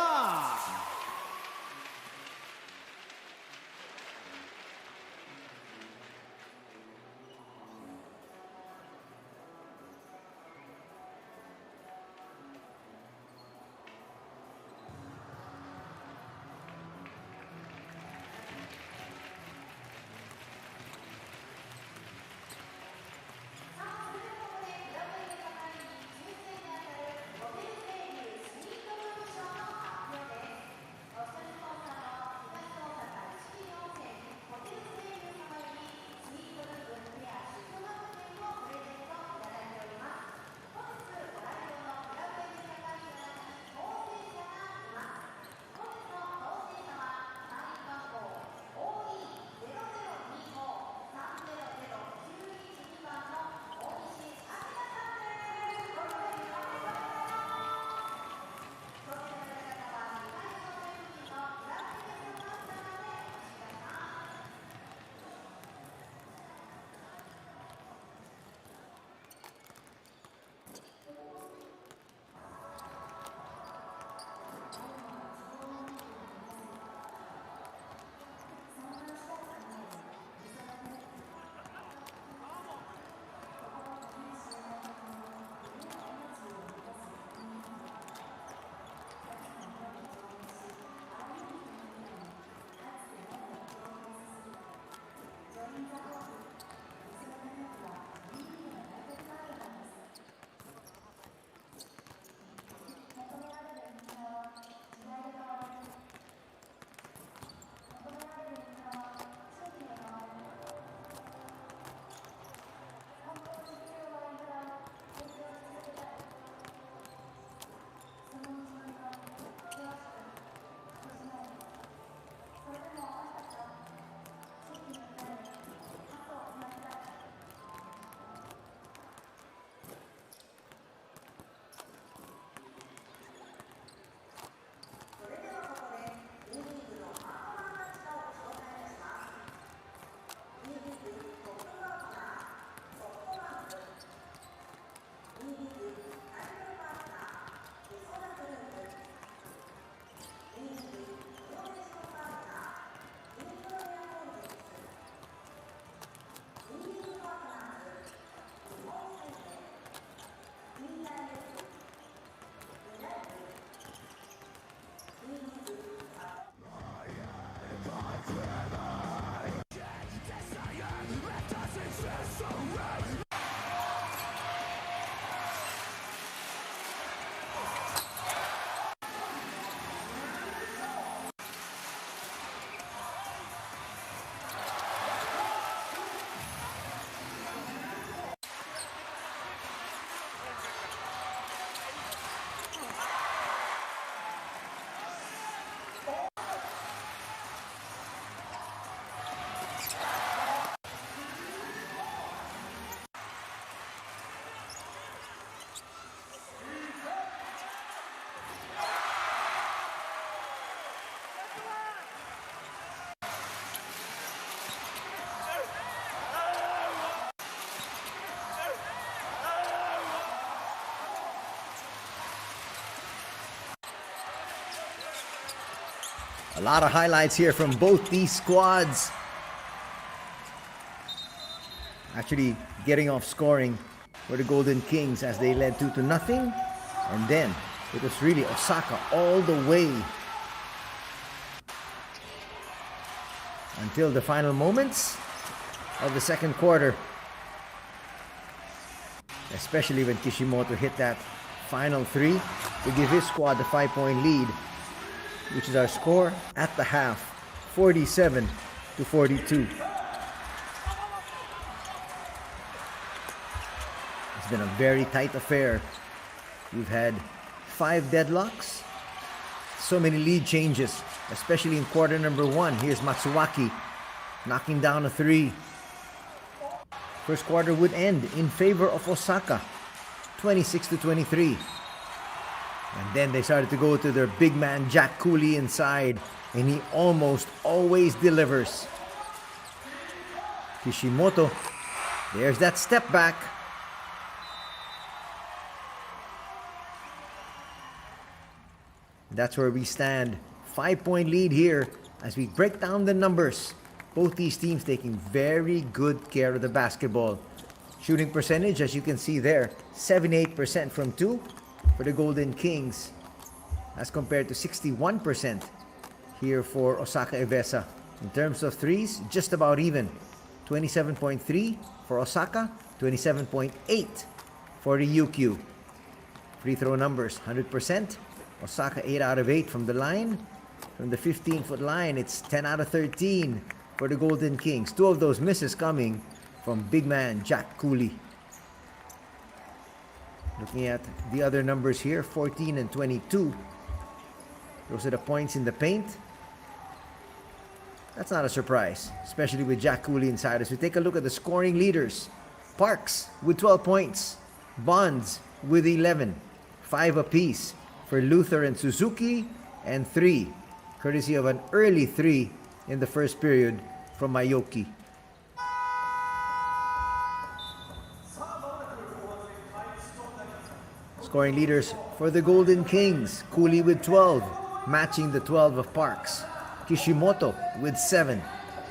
A lot of highlights here from both these squads. Actually getting off scoring for the Golden Kings as they led 2-0. And then it was really Osaka all the way until the final moments of the second quarter. Especially when Kishimoto hit that final three to give his squad the 5-point lead, which is our score at the half, 47-42. It's been a very tight affair. We've had 5 deadlocks, so many lead changes, especially in quarter number 1. Here's Matsuwaki knocking down a 3. First quarter would end in favor of Osaka, 26-23. And then they started to go to their big man Jack Cooley inside, and he almost always delivers. Kishimoto, there's that step back. That's where we stand. 5-point lead here as we break down the numbers. Both these teams taking very good care of the basketball. Shooting percentage, as you can see there, 78% from 2 for the Golden Kings, as compared to 61% here for Osaka EVESSA. In terms of threes, just about even. 27.3 for Osaka, 27.8 for RYUKYU. Free throw numbers, 100%. Osaka 8 out of 8 from the line. From the 15-foot line, it's 10 out of 13 for the Golden Kings. 2 of those misses coming from big man Jack Cooley. Looking at the other numbers here, 14 and 22. Those are the points in the paint. That's not a surprise, especially with Jack Cooley inside. As we take a look at the scoring leaders, Parks with 12 points, Bonds with 11, 5 apiece for Luther and Suzuki, and 3, courtesy of an early 3 in the first period from Aoki. Scoring leaders for the Golden Kings, Cooley with 12, matching the 12 of Parks. Kishimoto with 7,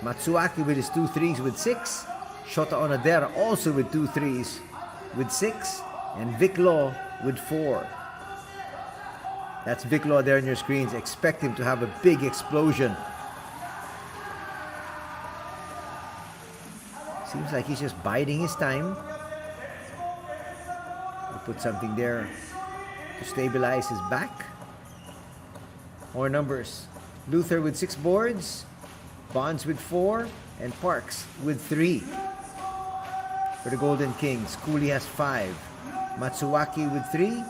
Matsuaki with his 2 threes with 6, Shota Onodera also with 2 threes with 6, and Vic Law with 4. That's Vic Law there on your screens. Expect him to have a big explosion. Seems like he's just biding his time. We'll put something there to stabilize his back. More numbers. Luther with 6 boards, Bonds with 4, and Parks with 3. For the Golden Kings, Cooley has 5, Matsuaki with 3,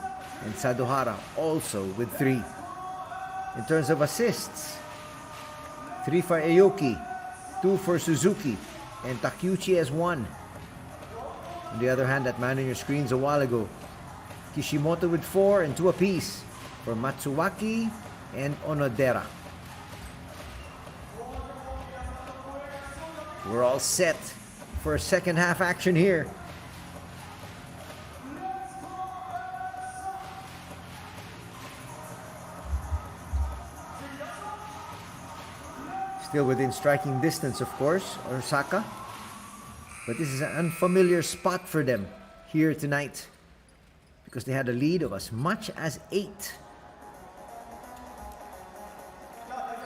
and Sadohara also with 3. In terms of assists, 3 for Aoki, 2 for Suzuki, and Takeuchi has 1. On the other hand, that man on your screens a while ago, Kishimoto with 4 and 2 apiece for Matsuaki and Onodera. We're all set for second half action here. Still within striking distance, of course, Osaka. But this is an unfamiliar spot for them here tonight, because they had a lead of as much as 8.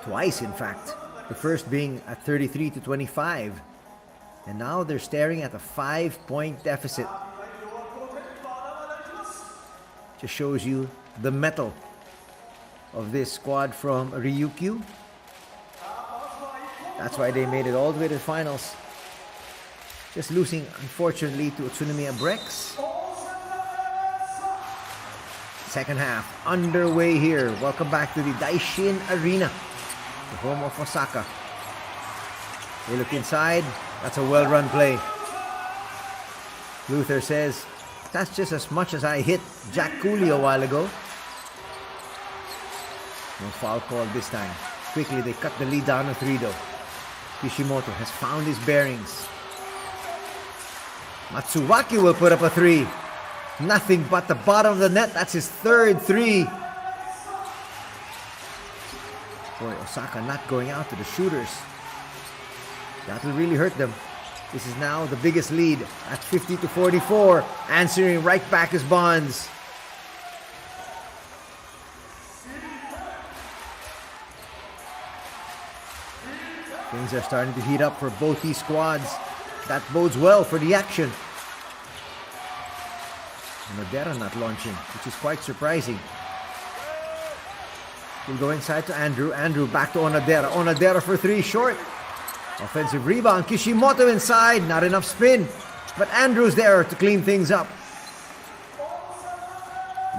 Twice, in fact. The first being at 33-25. And now they're staring at a 5-point deficit. Just shows you the mettle of this squad from RYUKYU. That's why they made it all the way to the finals. Just losing, unfortunately, to Utsunomiya Brex. Second half underway here. Welcome back to the Daishin Arena, the home of Osaka. They look inside. That's a well-run play. Luther says, that's just as much as I hit Jack Cooley a while ago. No foul call this time. Quickly, they cut the lead down to 3 though. Kishimoto has found his bearings. Matsuaki will put up a 3. Nothing but the bottom of the net. That's his 3rd 3. Boy, Osaka not going out to the shooters. That will really hurt them. This is now the biggest lead at 50-44. Answering right back is Bonds. Things are starting to heat up for both these squads. That bodes well for the action. Onodera not launching, which is quite surprising. We'll go inside to Andrew. Andrew back to Onodera. Onodera for 3, short. Offensive rebound. Kishimoto inside. Not enough spin. But Andrew's there to clean things up.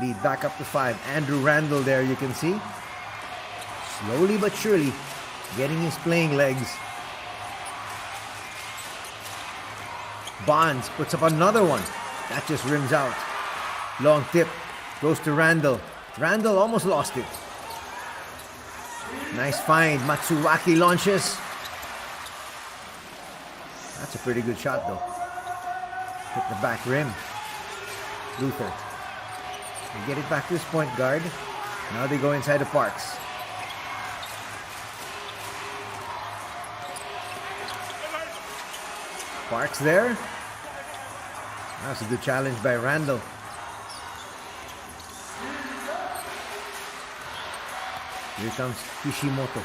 Lead back up to 5. Andrew Randall there, you can see. Slowly but surely getting his playing legs. Bonds puts up another one. That just rims out. Long tip. Goes to Randall. Randall almost lost it. Nice find. Matsuaki launches. That's a pretty good shot though. Hit the back rim. Luther. We get it back to his point guard. Now they go inside the Parks. Parks there. That's a good challenge by Randall. Here comes Kishimoto.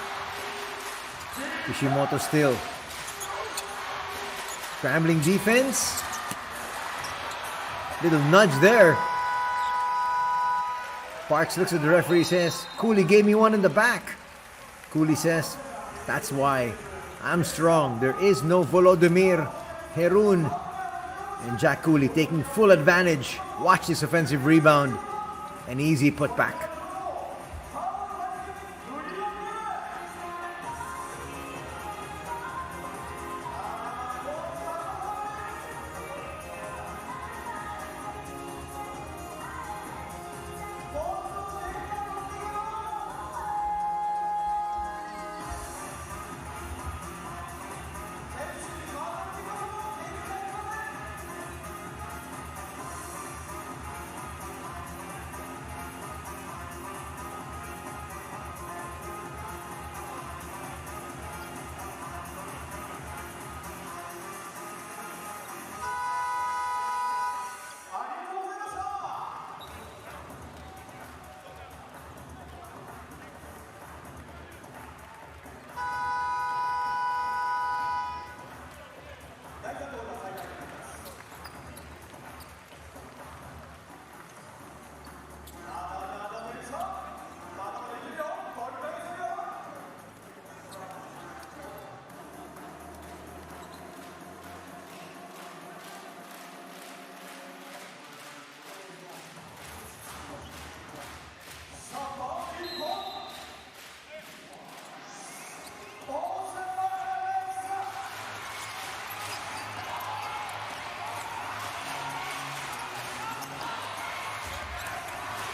Kishimoto still. Scrambling defense. Little nudge there. Parks looks at the referee, says, Cooley gave me one in the back. Cooley says, that's why I'm strong. There is no Volodymyr Herun. And Jack Cooley taking full advantage. Watch this offensive rebound. An easy putback.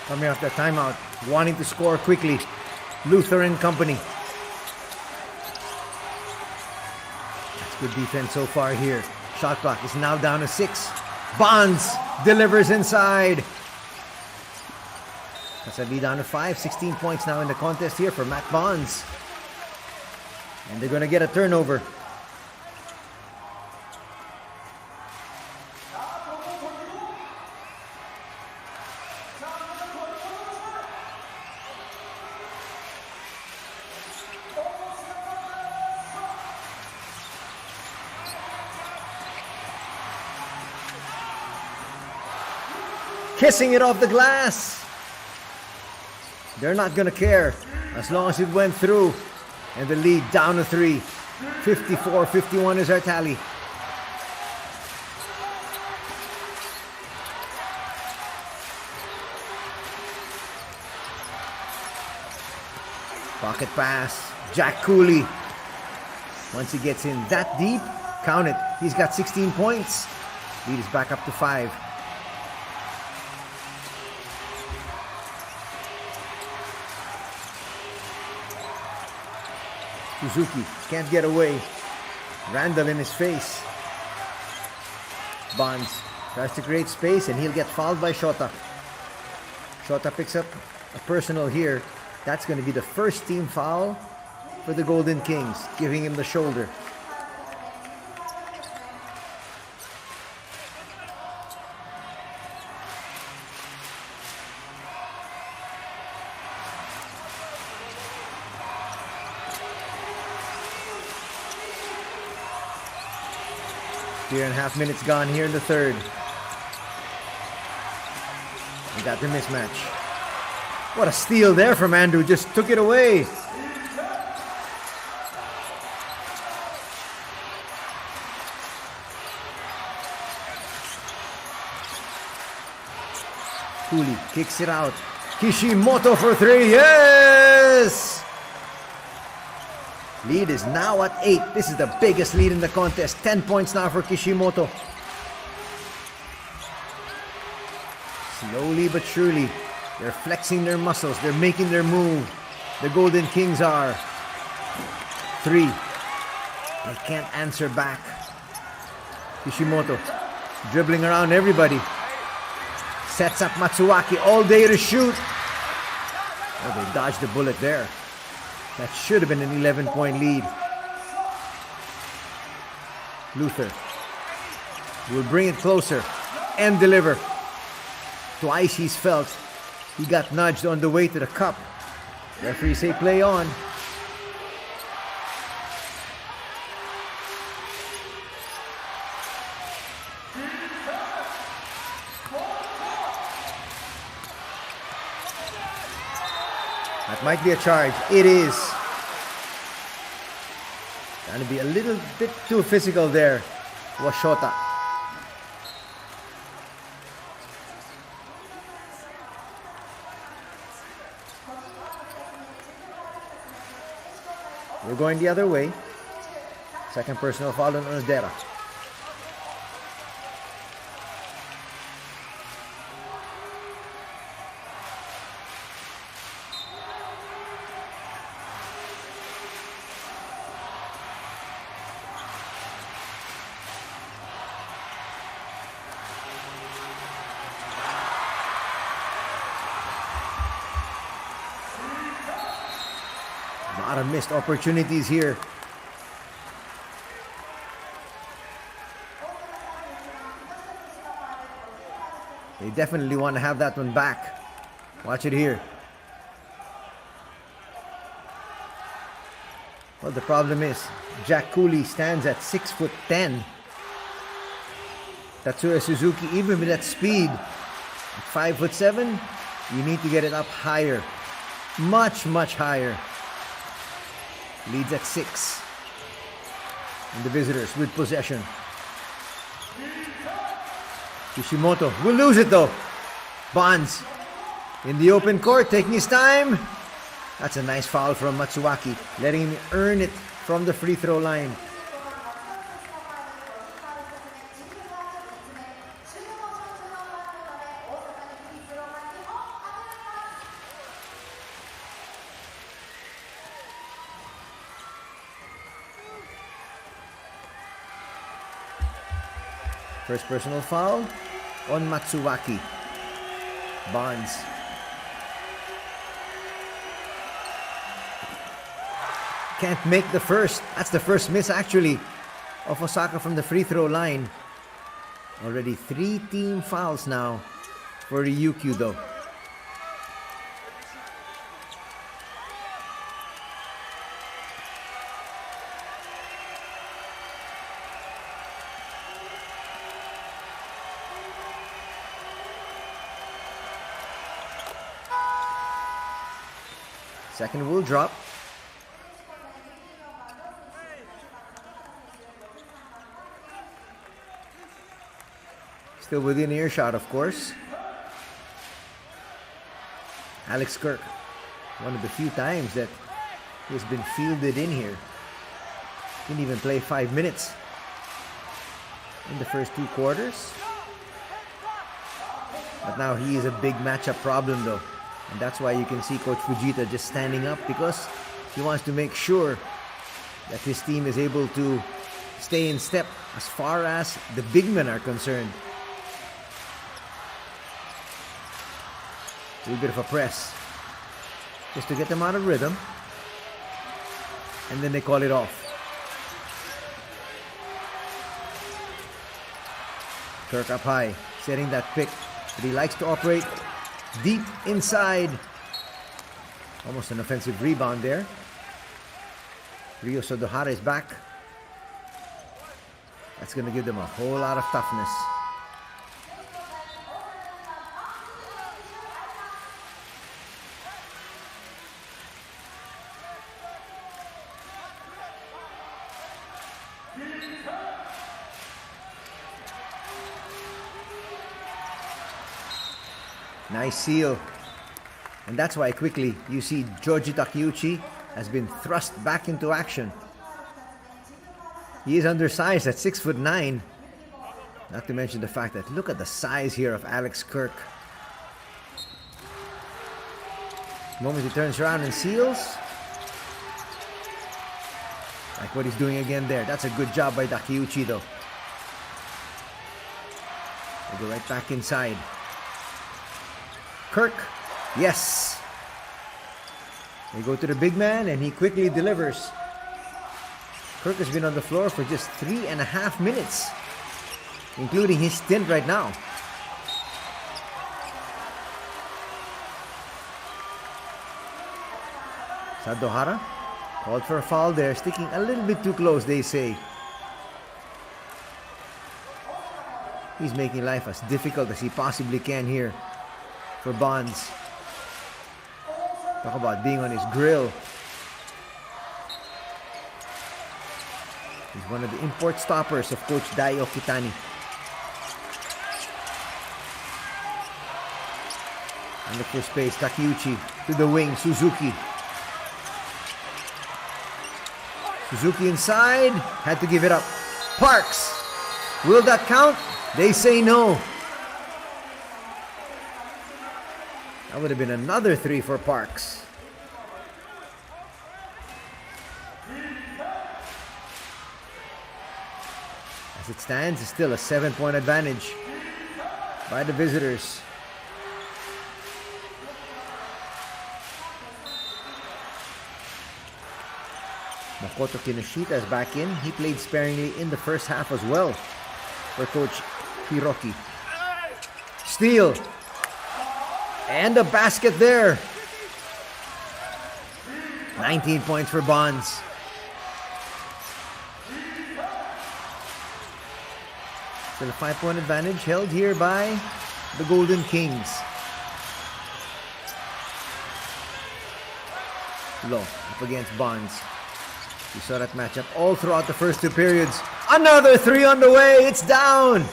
Coming off that timeout, wanting to score quickly. Luther and company. That's good defense so far here. Shot clock is now down to 6. Bonds delivers inside. That's a lead down to 5. 16 points now in the contest here for Matt Bonds. And they're going to get a turnover. Kissing it off the glass. They're not going to care as long as it went through. And the lead down to 3. 54-51 is our tally. Pocket pass. Jack Cooley. Once he gets in that deep, count it. He's got 16 points. Lead is back up to 5. Suzuki can't get away. Randall in his face. Bonds tries to create space and he'll get fouled by Shota. Shota picks up a personal here. That's going to be the first team foul for the Golden Kings, giving him the shoulder. Three and a half minutes gone here in the third. We got the mismatch. What a steal there from Andrew. Just took it away. Cooley kicks it out. Kishimoto for 3. Yes! Lead is now at 8. This is the biggest lead in the contest. 10 points now for Kishimoto. Slowly but surely, they're flexing their muscles. They're making their move. The Golden Kings are. 3. They can't answer back. Kishimoto dribbling around everybody. Sets up Matsuaki all day to shoot. Oh, they dodged the bullet there. That should have been an 11-point lead. Luther will bring it closer and deliver. Twice he's felt he got nudged on the way to the cup. Referee say play on. That might be a charge. It is. Trying to be a little bit too physical there. Washota. We're going the other way. Second personal foul on Onodera. A lot of missed opportunities here. They definitely want to have that one back. Watch it here. Well, the problem is Jack Cooley stands at 6'10". Tatsuya Suzuki, even with that speed, at 5'7", you need to get it up higher. Much, much higher. Leads at 6. And the visitors with possession. Kishimoto will lose it though. Bonds in the open court, taking his time. That's a nice foul from Matsuaki, letting him earn it from the free throw line. First personal foul on Matsuaki. Bonds. Can't make the first. That's the first miss actually of Osaka from the free throw line. Already 3 team fouls now for RYUKYU though. Second will drop. Still within earshot, of course. Alex Kirk, one of the few times that he's been fielded in here. Didn't even play 5 minutes in the first 2 quarters. But now he is a big matchup problem though. And that's why you can see Coach Fujita just standing up, because he wants to make sure that his team is able to stay in step as far as the big men are concerned. A little bit of a press just to get them out of rhythm, and then they call it off. Kirk up high, setting that pick, but he likes to operate deep inside. Almost an offensive rebound there. Ryo Sodohara is back. That's going to give them a whole lot of toughness. Nice seal. And that's why quickly you see Joji Takeuchi has been thrust back into action. He is undersized at 6'9". Not to mention the fact that look at the size here of Alex Kirk. The moment he turns around and seals. Like what he's doing again there. That's a good job by Takeuchi though. We'll go right back inside. Kirk, yes. They go to the big man and he quickly delivers. Kirk has been on the floor for just 3.5 minutes, including his stint right now. Sadohara called for a foul there, sticking a little bit too close, they say. He's making life as difficult as he possibly can here for Bonds. Talk about being on his grill. He's one of the import stoppers of Coach Dai Okitani. Under for space, Takeuchi to the wing, Suzuki. Suzuki inside, had to give it up. Parks, will that count? They say no. That would have been another 3 for Parks. As it stands, it's still a 7-point advantage by the visitors. Makoto Kinoshita is back in. He played sparingly in the first half as well for Coach Hiroki. Steal. And a basket there. 19 points for Bonds. Still a 5-point advantage held here by the Golden Kings. Low up against Bonds. We saw that matchup all throughout the first 2 periods. Another 3 on the way. It's down.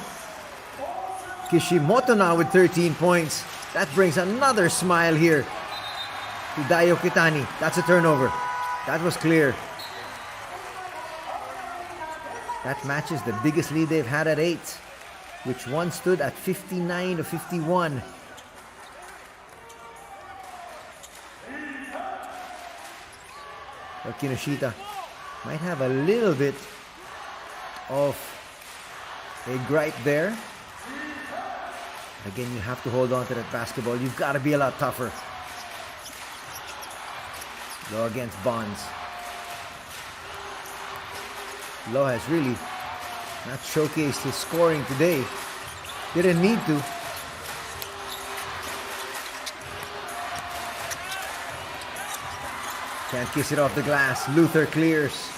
Kishimoto now with 13 points. That brings another smile here to Dai Okitani. That's a turnover. That was clear. That matches the biggest lead they've had at 8, which once stood at 59-51. But Kinoshita might have a little bit of a gripe there. Again, you have to hold on to that basketball. You've got to be a lot tougher. Low against Bonds. Low has really not showcased his scoring today. Didn't need to. Can't kiss it off the glass. Luther clears.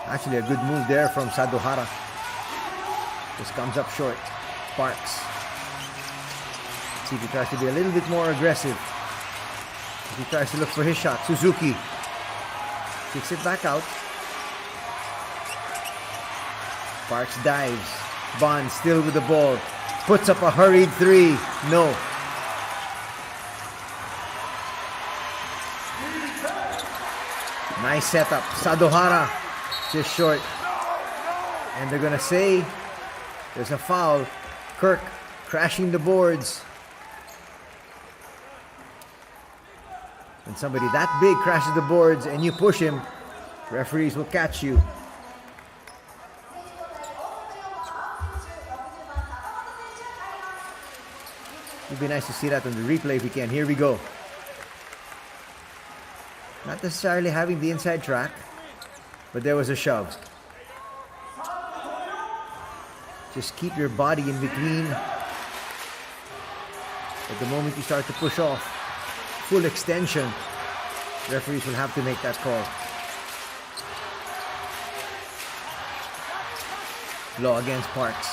Actually a good move there from Sadohara. Just comes up short. Parks. Let's see if he tries to be a little bit more aggressive. If he tries to look for his shot. Suzuki kicks it back out. Parks dives. Bond still with the ball. Puts up a hurried 3. No. Nice setup. Sadohara just short. And they're going to say there's a foul. Kirk crashing the boards. When somebody that big crashes the boards and you push him, referees will catch you. It'd be nice to see that on the replay if we can. Here we go. Not necessarily having the inside track, but there was a shove. Just keep your body in between. At the moment you start to push off, full extension, referees will have to make that call. Low against Parks.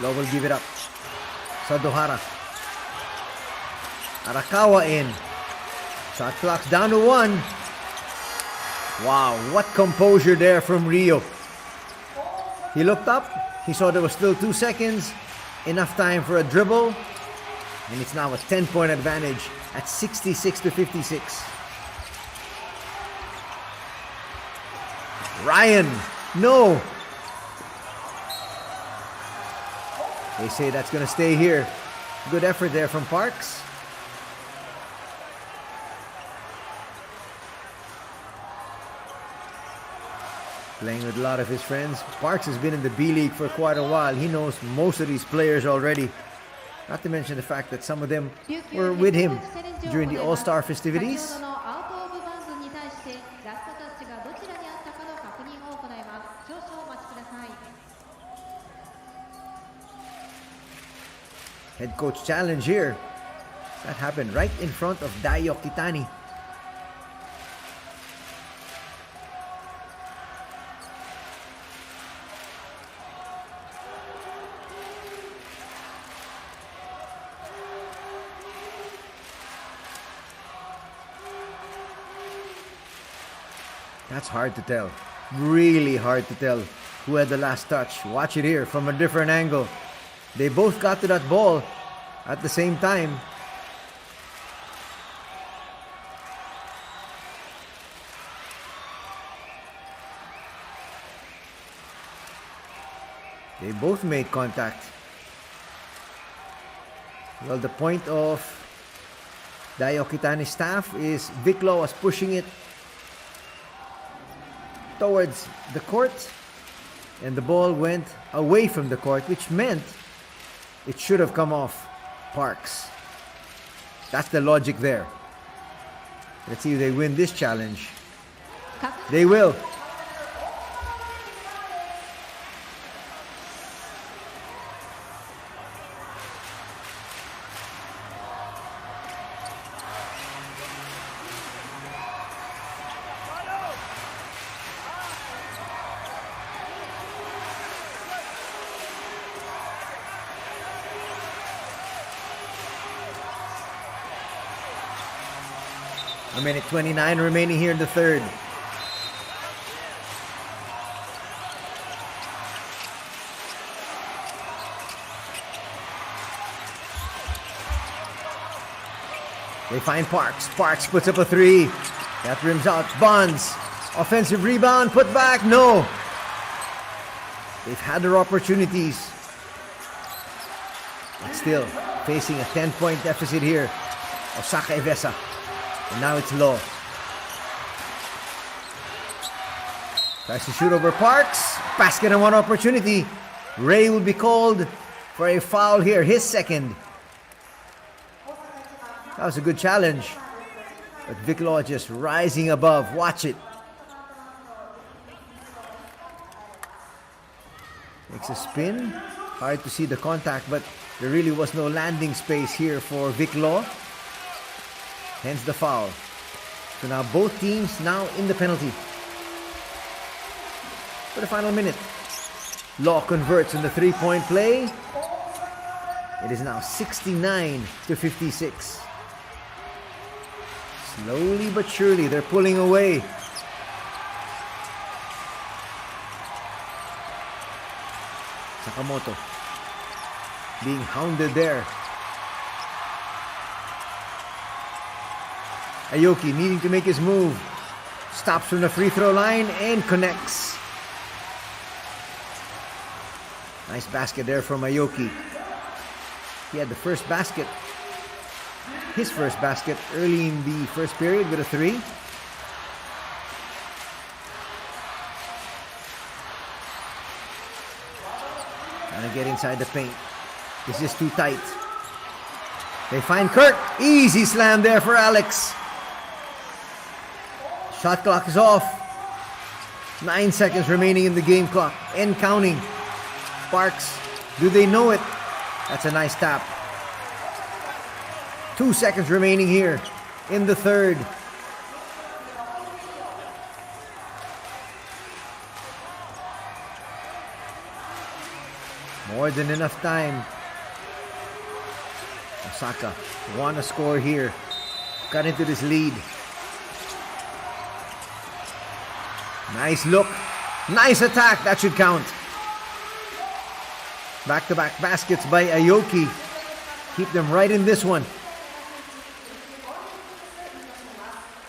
Low will give it up. Sadohara. Arakawa in. Shot clock's down to 1. Wow, what composure there from Ryo. He looked up. He saw there was still 2 seconds. Enough time for a dribble. And it's now a 10-point advantage at 66-56. Ryan, no. They say that's going to stay here. Good effort there from Parks. Playing with a lot of his friends. Parks has been in the B-League for quite a while. He knows most of these players already. Not to mention the fact that some of them were with him during the All-Star festivities. Head coach challenge here. That happened right in front of Dayo Kitani. That's hard to tell. Really hard to tell who had the last touch. Watch it here from a different angle. They both got to that ball at the same time. They both made contact. Well, the point of Dayo Kitani's staff is Viklo was pushing it towards the court, and the ball went away from the court, which meant it should have come off Parks. That's the logic there. Let's see if they win this challenge. They will. A minute 29 remaining here in the third. They find Parks. Parks puts up a three. That rims out. Bonds. Offensive rebound. Put back. No. They've had their opportunities. But still facing a 10-point deficit here. Osaka EVESSA. And now it's low. Tries to shoot over Parks. Basket and one opportunity. Ray will be called for a foul here. His second. That was a good challenge. But Viklo just rising above. Watch it. Makes a spin. Hard to see the contact, but there really was no landing space here for Viklo. Hence the foul. So now both teams now in the penalty. For the final minute. Law converts in the three-point play. It is now 69-56. Slowly but surely they're pulling away. Sakamoto being hounded there. Aoki needing to make his move. Stops from the free throw line and connects. Nice basket there from Aoki. He had the first basket. His first basket early in the first period with a three. Trying to get inside the paint. This is too tight. They find Kurt. Easy slam there for Alex. Shot clock is off. 9 seconds remaining in the game clock. And counting. Parks, do they know it? That's a nice tap. 2 seconds remaining here in the third. More than enough time. Osaka want to score here. Got into this lead. Nice look. Nice attack. That should count. Back-to-back baskets by Aoki. Keep them right in this one.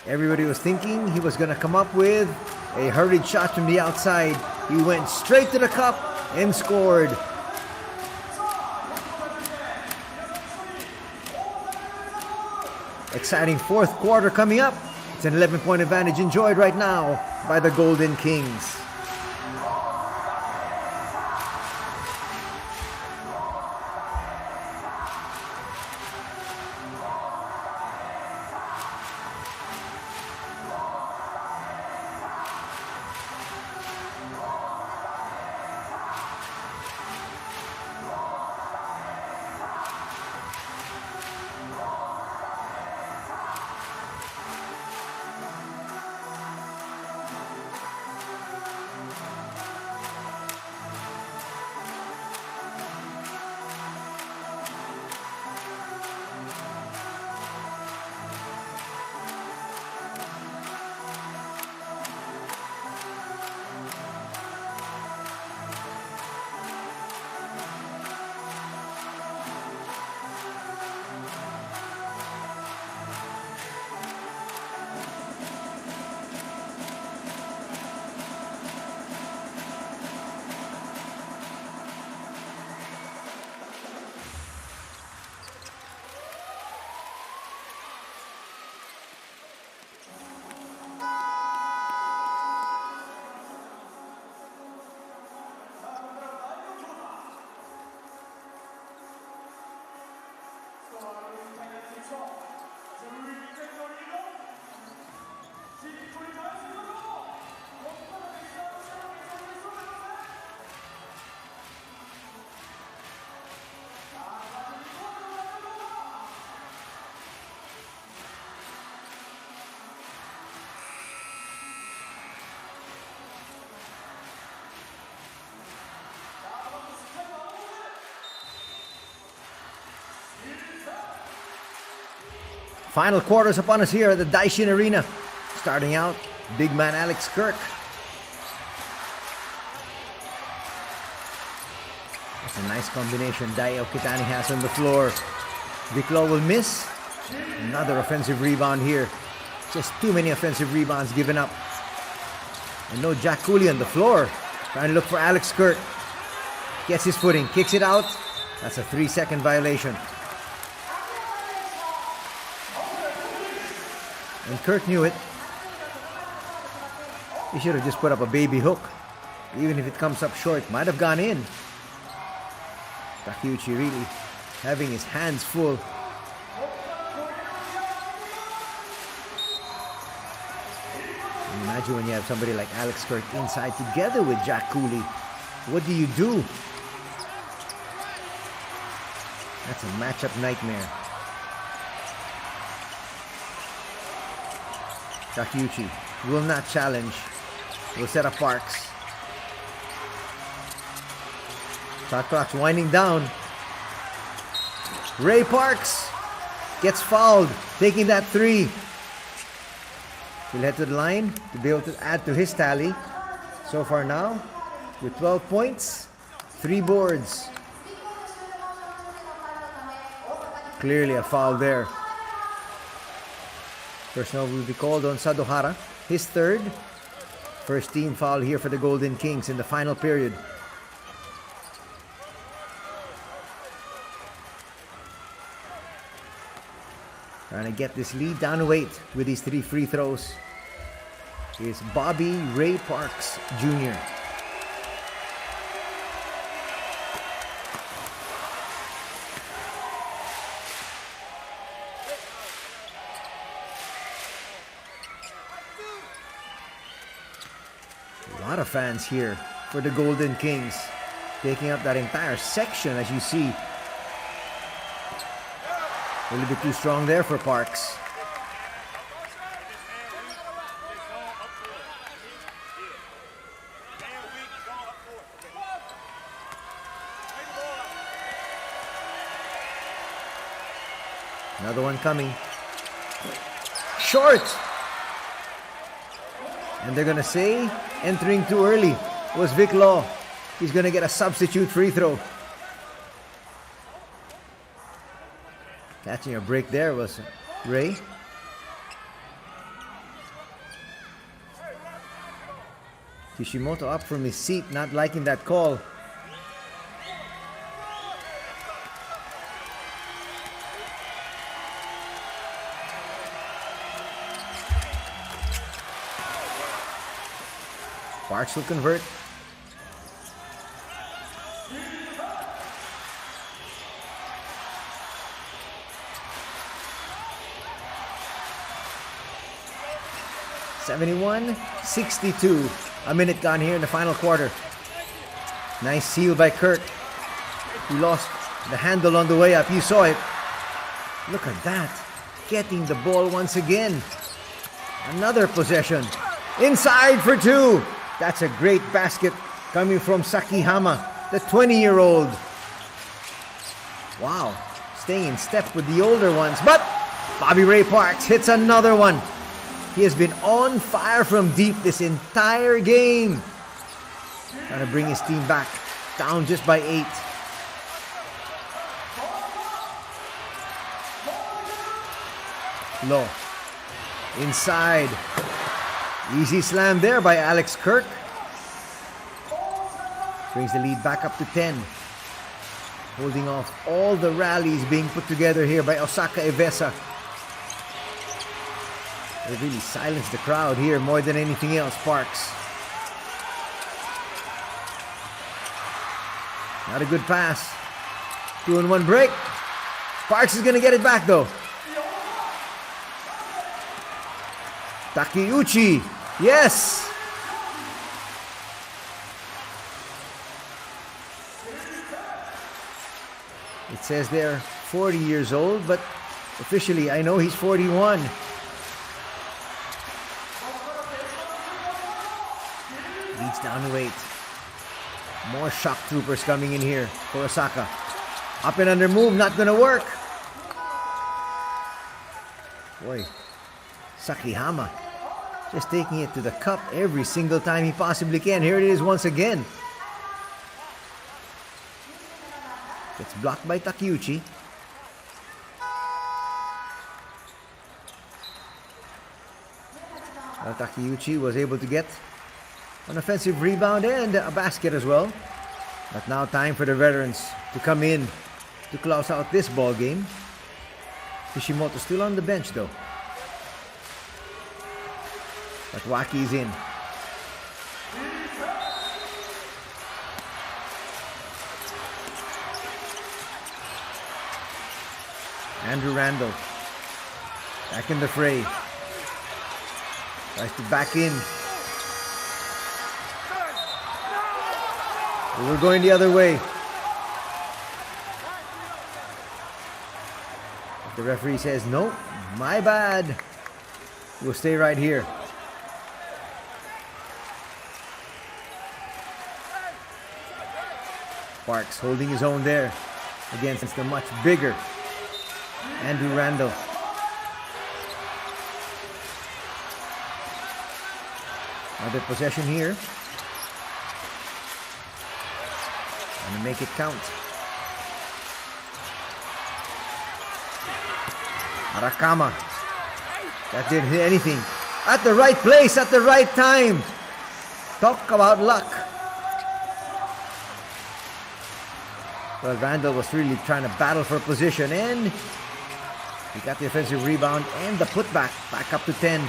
Everybody was thinking he was going to come up with a hurried shot from the outside. He went straight to the cup and scored. Exciting fourth quarter coming up. It's an 11-point advantage enjoyed right now by the Golden Kings. Final quarters upon us here at the Daishin Arena. Starting out, big man Alex Kirk. That's a nice combination Daio Kitani has on the floor. Viclo will miss. Another offensive rebound here. Just too many offensive rebounds given up. And no Jack Cooley on the floor. Trying to look for Alex Kirk. Gets his footing, kicks it out. That's a 3-second violation. And Kirk knew it. He should have just put up a baby hook. Even if it comes up short, might have gone in. Ryukyu really having his hands full. And imagine when you have somebody like Alex Kirk inside together with Jack Cooley. What do you do? That's a matchup nightmare. Ryukyu will not challenge. Will set up Parks. Shot clock's winding down. Ray Parks gets fouled, taking that three. He'll head to the line to be able to add to his tally. So far now, with 12 points, 3 boards. Clearly a foul there. Personal will be called on Sadohara. His third. First team foul here for the Golden Kings in the final period. Trying to get this lead down to 8 with these 3 free throws is Bobby Ray Parks Jr. A lot of fans here for the Golden Kings, taking up that entire section as you see. A little bit too strong there for Parks. Another one coming. Short! And they're gonna say entering too early was Vic Law. He's gonna get a substitute free throw. Catching a break there was Ray. Kishimoto up from his seat, not liking that call. Parks will convert. (71-62). A minute gone here in the final quarter. Nice seal by Kirk. He lost the handle on the way up. You saw it. Look at that. Getting the ball once again. Another possession. Inside for 2. That's a great basket coming from Sakihama, the 20-year-old. Wow. Staying in step with the older ones. But Bobby Ray Parks hits another one. He has been on fire from deep this entire game. Trying to bring his team back. Down just by 8. Low. Inside. Easy slam there by Alex Kirk. Brings the lead back up to 10. Holding off all the rallies being put together here by OSAKA EVESSA. They really silenced the crowd here more than anything else. Parks. Not a good pass. 2-on-1 break. Parks is going to get it back though. Takeuchi. Yes. It says they're 40 years old, but officially I know he's 41. Leads down to 8. More shock troopers coming in here for Osaka. Up and under move, not gonna work. Boy, Sakihama just taking it to the cup every single time he possibly can. Here it is once again. Gets blocked by Takeuchi. Takeuchi was able to get an offensive rebound and a basket as well. But now time for the veterans to come in to close out this ball game. Kishimoto still on the bench though. But Waki's in. Andrew Randall back in the fray. Tries to back in. We were going the other way. But the referee says, no, my bad. We'll stay right here. Parks holding his own there against the much bigger Andrew Randall. Another possession here. And to make it count. Arakama. That didn't hit anything. At the right place, at the right time. Talk about luck. Well, Randall was really trying to battle for position, and he got the offensive rebound and the putback back up to 10.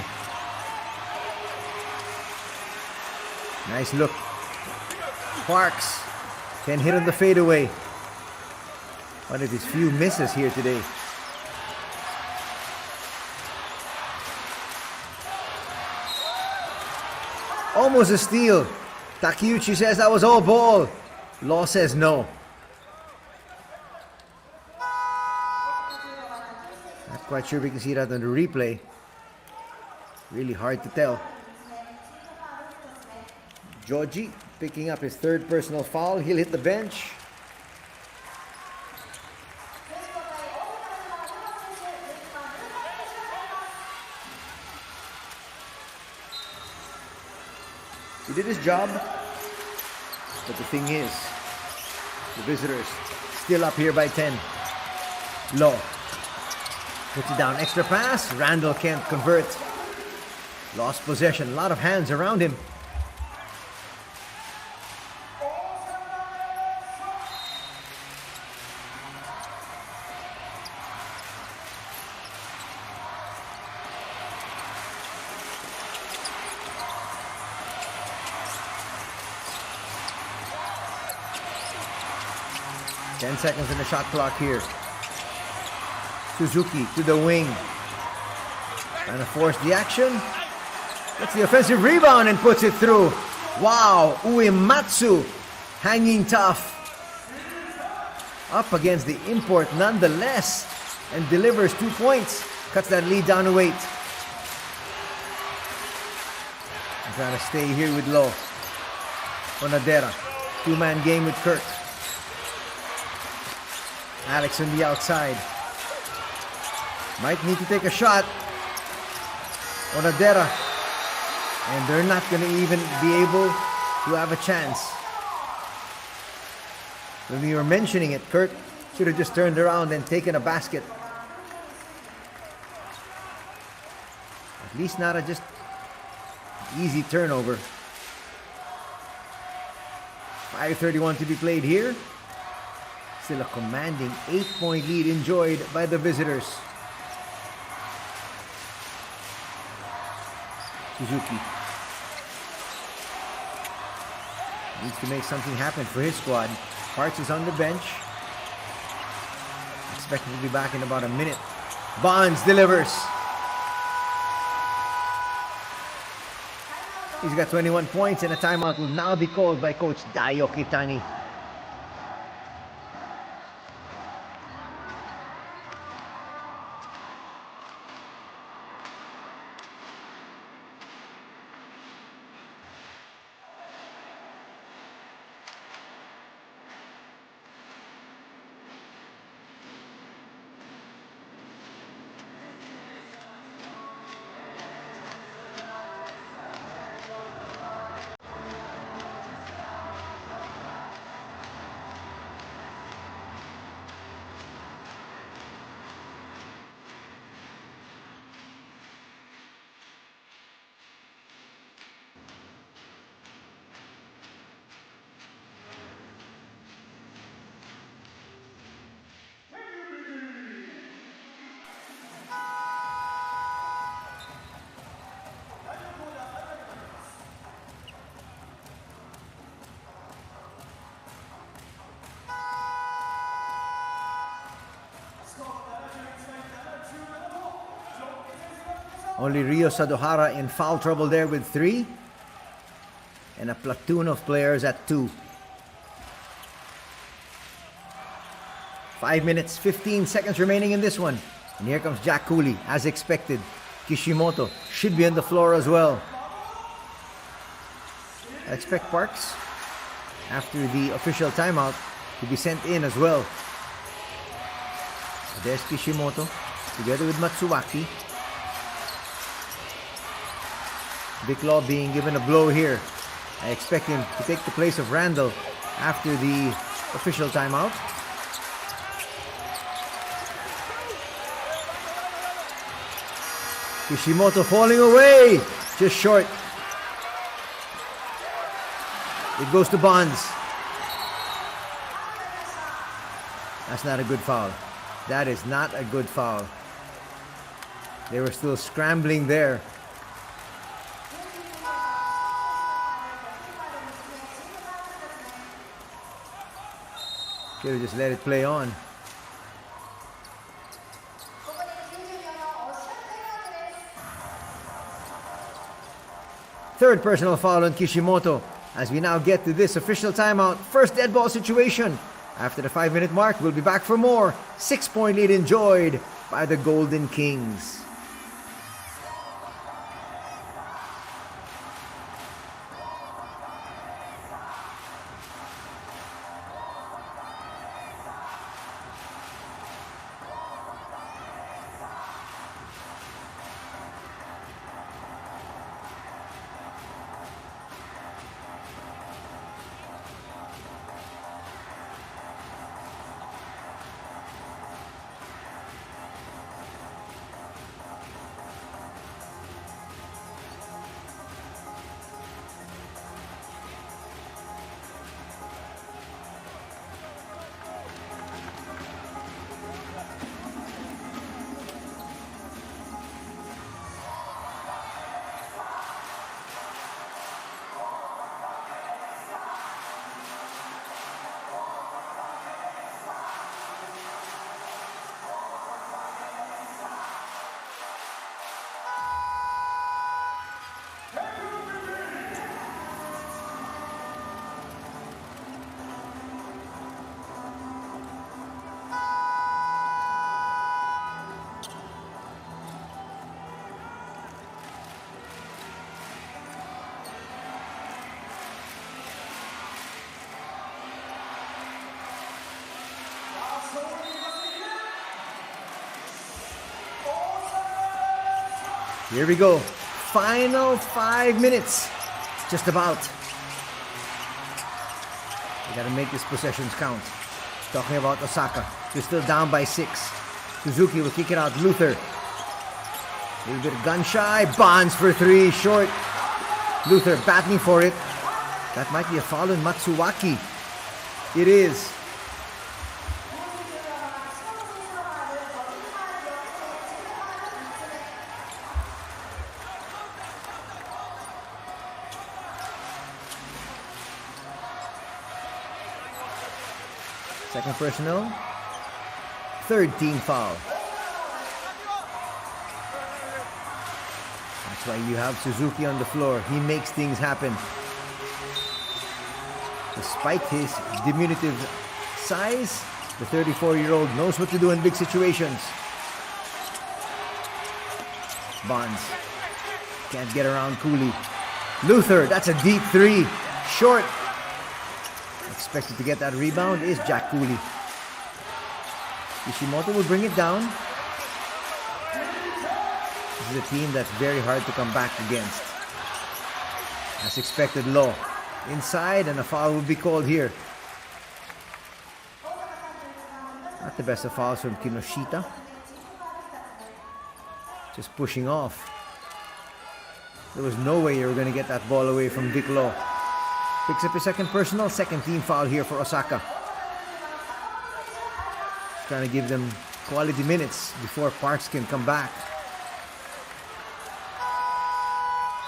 Nice look. Parks can hit on the fadeaway. One of his few misses here today. Almost a steal. Takeuchi says that was all ball. Law says no. Not quite sure we can see that on the replay. Really hard to tell. Joji picking up his third personal foul. He'll hit the bench. He did his job. But the thing is, the visitors still up here by 10. Law puts it down. Extra pass. Randall can't convert. Lost possession. A lot of hands around him. Seconds in the shot clock here. Suzuki to the wing. Trying to force the action. Gets the offensive rebound and puts it through. Wow, Uematsu hanging tough. Up against the import nonetheless. And delivers 2 points. Cuts that lead down to 8. I'm trying to stay here with Low. Onadera. 2-man game with Kurt. Alex on the outside. Might need to take a shot. Onadera. And they're not going to even be able to have a chance. When we were mentioning it, Kurt should have just turned around and taken a basket. At least not a just easy turnover. 5:31 to be played here. Still a commanding 8-point lead enjoyed by the visitors. Suzuki needs to make something happen for his squad. Parks is on the bench. Expected to be back in about a minute. Bonds delivers. He's got 21 points, and a timeout will now be called by Coach Dayo Kitani. Only Ryo Sadohara in foul trouble there with 3. And a platoon of players at 2. 5 minutes, 15 seconds remaining in this one. And here comes Jack Cooley, as expected. Kishimoto should be on the floor as well. I expect Parks, after the official timeout, to be sent in as well. There's Kishimoto, together with Matsuwaki. Big Law being given a blow here. I expect him to take the place of Randall after the official timeout. Kishimoto falling away, just short. It goes to Bonds. That's not a good foul. That is not a good foul. They were still scrambling there. Should have just let it play on. Third personal foul on Kishimoto as we now get to this official timeout. First dead ball situation. After the 5-minute mark, we'll be back for more. 6-point lead enjoyed by the Golden Kings. Here we go. Final 5 minutes. Just about. We gotta make these possessions count. Talking about Osaka. They're still down by 6. Suzuki will kick it out. Luther. A little bit of gun shy. Bonds for 3. Short. Luther battling for it. That might be a foul on Matsuwaki. It is. Second personal. Third team foul. That's why you have Suzuki on the floor. He makes things happen. Despite his diminutive size, the 34-year-old knows what to do in big situations. Bonds can't get around Cooley. Luther, that's a deep three. Short. Expected to get that rebound is Jack Cooley. Kishimoto will bring it down. This is a team that's very hard to come back against. As expected, low. Inside, and a foul will be called here. Not the best of fouls from Kinoshita. Just pushing off. There was no way you were going to get that ball away from Vic Law. Picks up his second personal, second team foul here for Osaka. Trying to give them quality minutes before Parks can come back.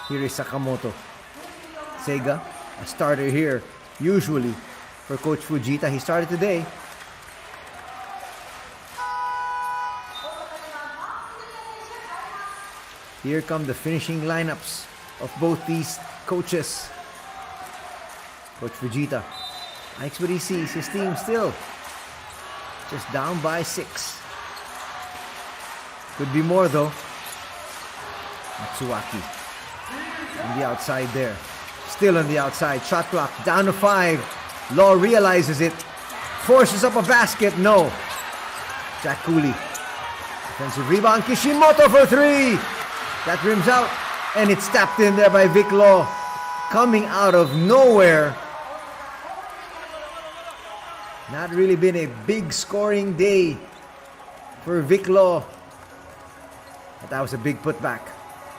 Here is Sakamoto. Sega, a starter here, usually for Coach Fujita. He started today. Here come the finishing lineups of both these coaches. Coach Fujita likes what he sees. His team still just down by 6. Could be more though. Matsuaki on the outside there. Still on the outside. Shot clock down to 5. Law realizes it. Forces up a basket. No. Jack Cooley. Defensive rebound. Kishimoto for 3. That rims out. And it's tapped in there by Vic Law. Coming out of nowhere. Not really been a big scoring day for Vic Law. But that was a big putback.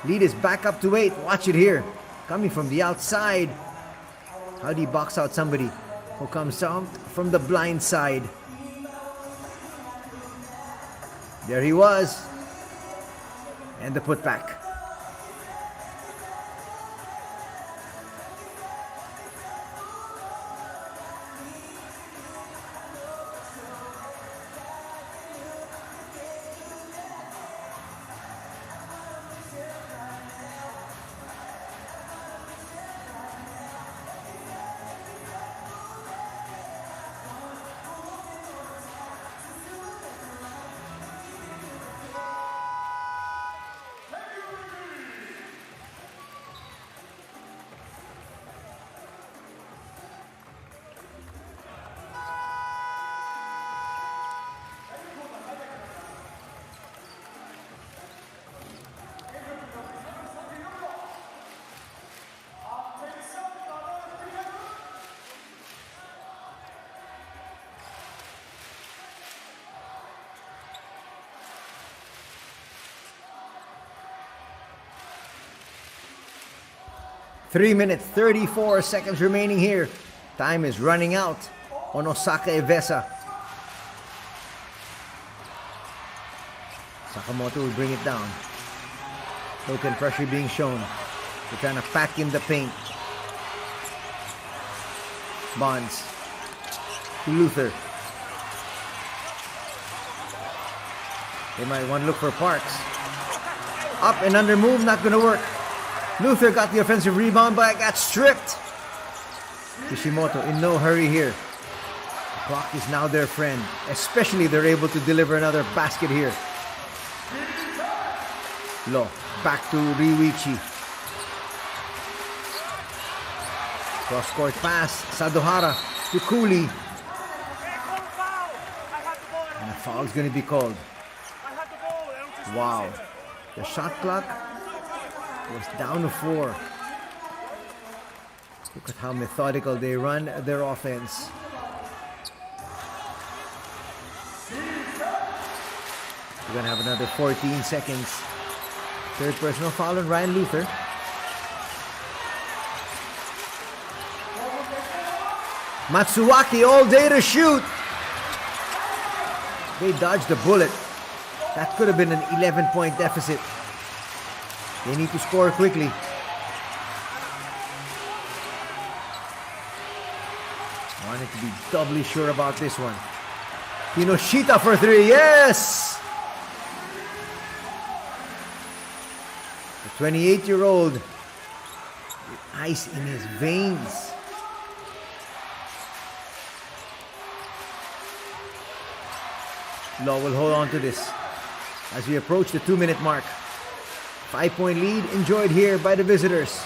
Lead is back up to 8. Watch it here. Coming from the outside. How do you box out somebody who comes out from the blind side? There he was. And the putback. Three minutes, 34 seconds remaining here. Time is running out on Osaka EVESSA. Sakamoto will bring it down. Token pressure being shown. They're trying to pack in the paint. Bonds to Luther. They might want to look for Parks. Up and under move, not going to work. Luther got the offensive rebound, but got stripped. Kishimoto in no hurry here. The clock is now their friend. Especially if they're able to deliver another basket here. Low. Back to RYUKYU. Cross-court pass. Sadohara to Cooley. And a foul is going to be called. Wow. The shot clock was down to 4. Look at how methodical they run their offense. We're going to have another 14 seconds. Third personal foul on Ryan Luther. Matsuaki all day to shoot. They dodged the bullet. That could have been an 11-point deficit. They need to score quickly. Wanted to be doubly sure about this one. Kinoshita for 3. Yes! The 28-year-old with ice in his veins. Law will hold on to this as we approach the 2-minute mark. 5-point lead enjoyed here by the visitors.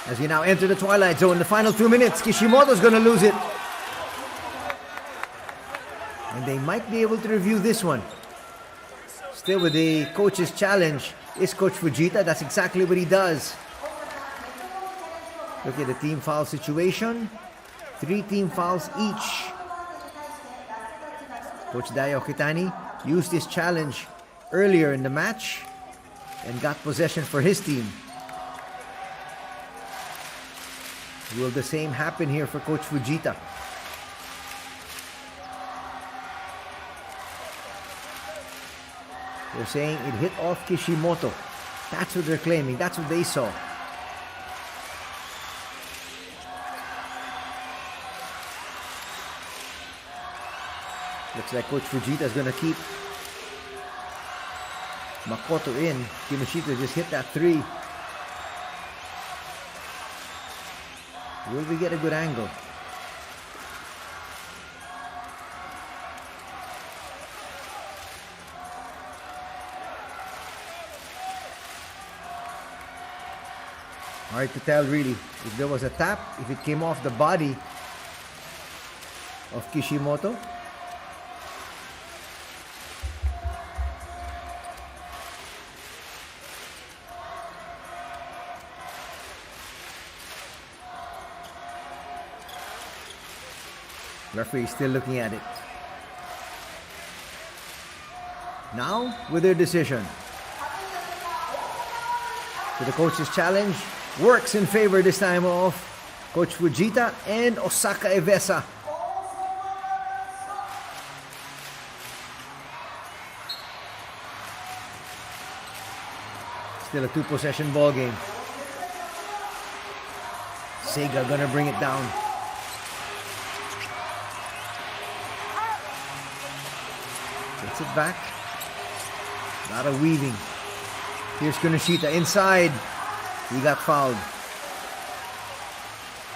As we now enter the twilight zone, the final 2 minutes, Kishimoto's gonna lose it. And they might be able to review this one. Still with the coach's challenge is Coach Fujita. That's exactly what he does. Look at the team foul situation. 3 team fouls each. Coach Dayo Kitani used his challenge earlier in the match and got possession for his team. Will the same happen here for Coach Fujita? They're saying it hit off Kishimoto. That's what they're claiming. That's what they saw. Looks like Coach Fujita is going to keep Makoto in. Kimoshito just hit that 3. Will we get a good angle? Hard to tell really if there was a tap, if it came off the body of Kishimoto. Referee is still looking at it. Now with their decision. So the coach's challenge works in favor this time of Coach Fujita and Osaka EVESSA. Still a 2-possession ball game. Sega gonna bring it down. Gets it back. A lot of weaving. Here's Kunishita inside. He got fouled.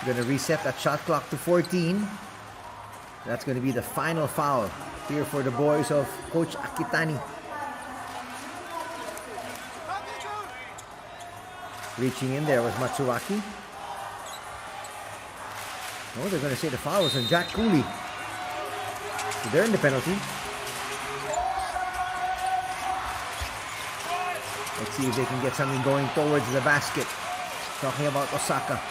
Going to reset that shot clock to 14. That's going to be the final foul here for the boys of Coach Akitani. Reaching in there was Matsuaki. Oh, they're going to say the foul was on Jack Cooley. So they're in the penalty. Let's see if they can get something going towards the basket. Talking about Osaka.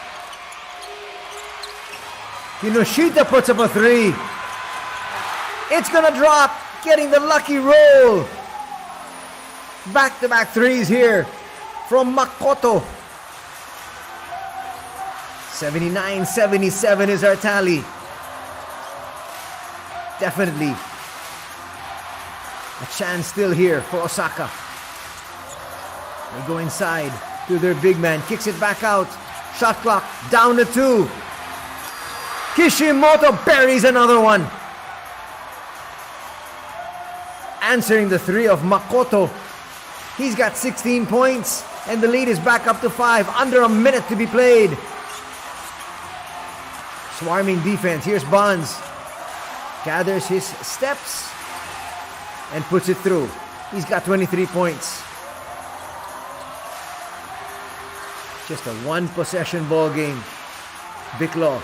Kinoshita puts up a 3. It's gonna drop. Getting the lucky roll. Back-to-back 3s here from Makoto. 79-77 is our tally. Definitely a chance still here for Osaka. They go inside to their big man. Kicks it back out. Shot clock down to 2. Kishimoto buries another one. Answering the 3 of Makoto. He's got 16 points. And the lead is back up to 5. Under a minute to be played. Swarming defense. Here's Bonds. Gathers his steps. And puts it through. He's got 23 points. Just a 1-possession ball game. Biclaw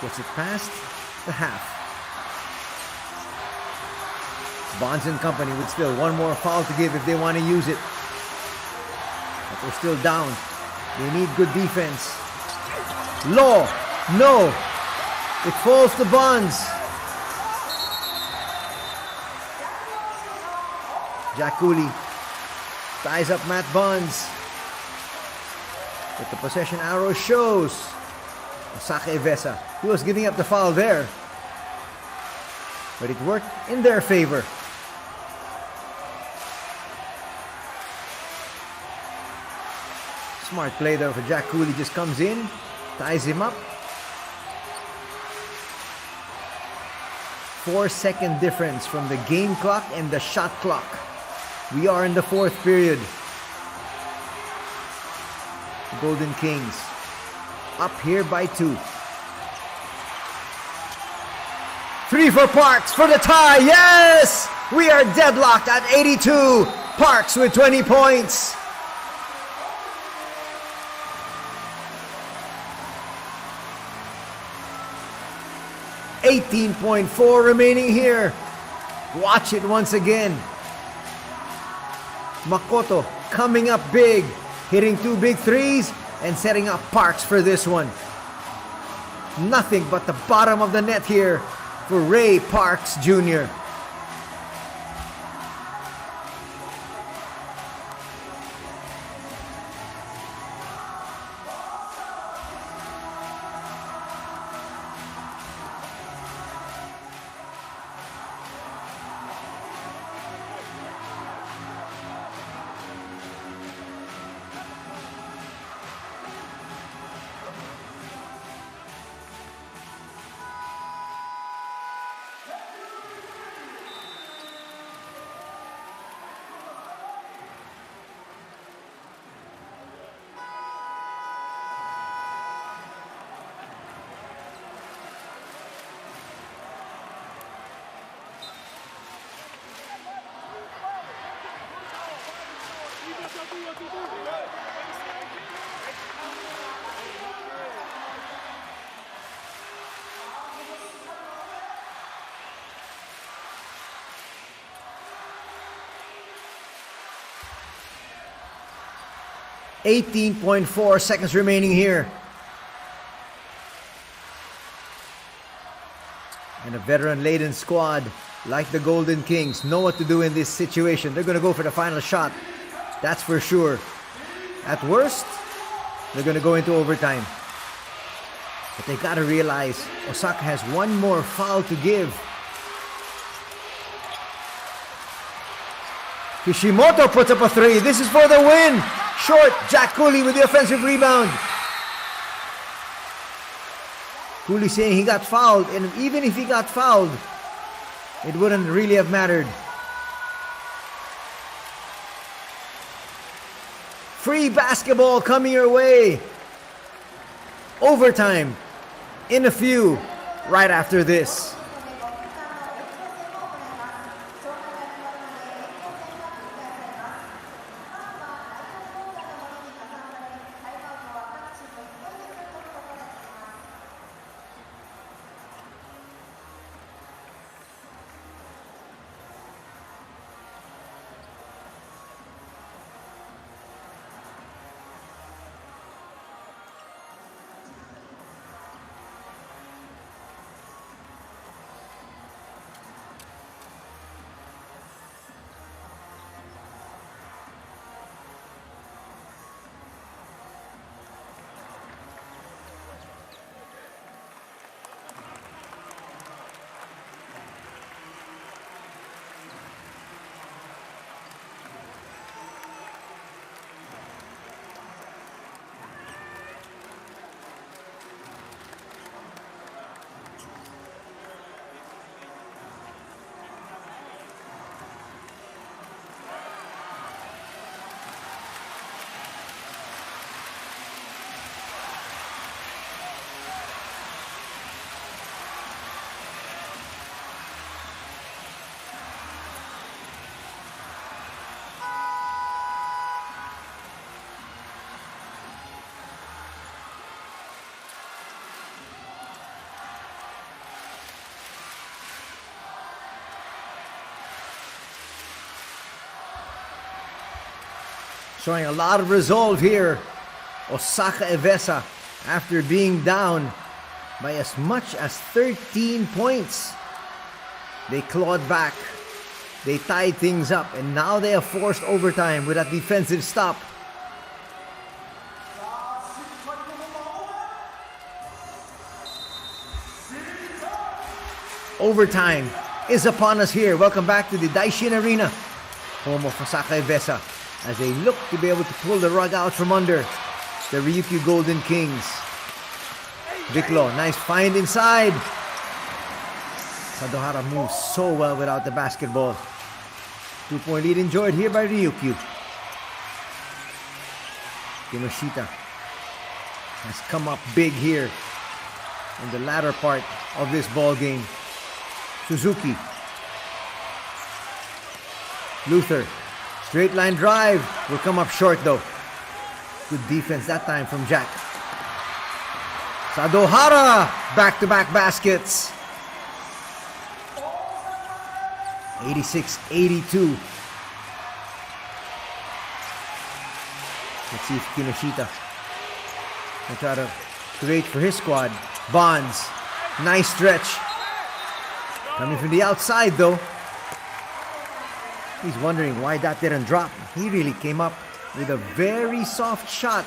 gets it past the half. Bonds and company with still one more foul to give if they want to use it. But they're still down. They need good defense. Law. No. It falls to Bonds. Jack Cooley ties up Matt Bonds. But the possession arrow shows Osaka EVESSA. He was giving up the foul there. But it worked in their favor. Smart play there for Jack Cooley. Just comes in, ties him up. 4-second difference from the game clock and the shot clock. We are in the 4th period. The Golden Kings up here by 2. 3 for Parks for the tie. Yes! We are deadlocked at 82. Parks with 20 points. $18.4 remaining here. Watch it once again. Makoto coming up big, hitting 2 big threes and setting up Parks for this one. Nothing but the bottom of the net here for Ray Parks Jr. $18.4 seconds remaining here. And a veteran-laden squad like the Golden Kings know what to do in this situation. They're going to go for the final shot. That's for sure. At worst, they're going to go into overtime. But they got to realize Osaka has one more foul to give. Kishimoto puts up a 3. This is for the win. Short, Jack Cooley with the offensive rebound. Cooley saying he got fouled, and even if he got fouled, it wouldn't really have mattered. Free basketball coming your way. Overtime in a few right after this. Showing a lot of resolve here. Osaka EVESSA, after being down by as much as 13 points, they clawed back. They tied things up, and now they have forced overtime with a defensive stop. Overtime is upon us here. Welcome back to the Daishin Arena, home of Osaka EVESSA, as they look to be able to pull the rug out from under the RYUKYU Golden Kings. Viclo, nice find inside. Sadohara moves so well without the basketball. 2-point lead enjoyed here by RYUKYU. Kinoshita has come up big here in the latter part of this ball game. Suzuki. Luther. Straight line drive. Will come up short though. Good defense that time from Jack. Sadohara. Back-to-back baskets. 86-82. Let's see if Kinoshita can try to create for his squad. Bonds. Nice stretch. Coming from the outside though. He's wondering why that didn't drop. He really came up with a very soft shot.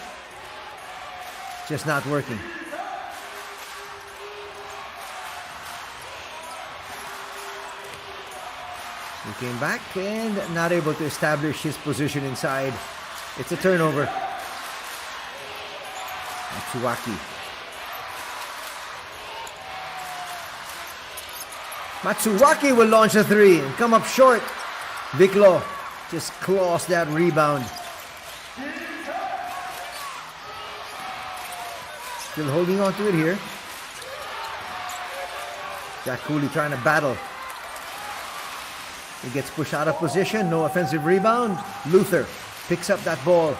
Just not working. He came back and not able to establish his position inside. It's a turnover. Matsuwaki. Matsuwaki will launch a three and come up short. Viclo just claws that rebound. Still holding on to it here. Jack Cooley trying to battle. He gets pushed out of position. No offensive rebound. Luther picks up that ball.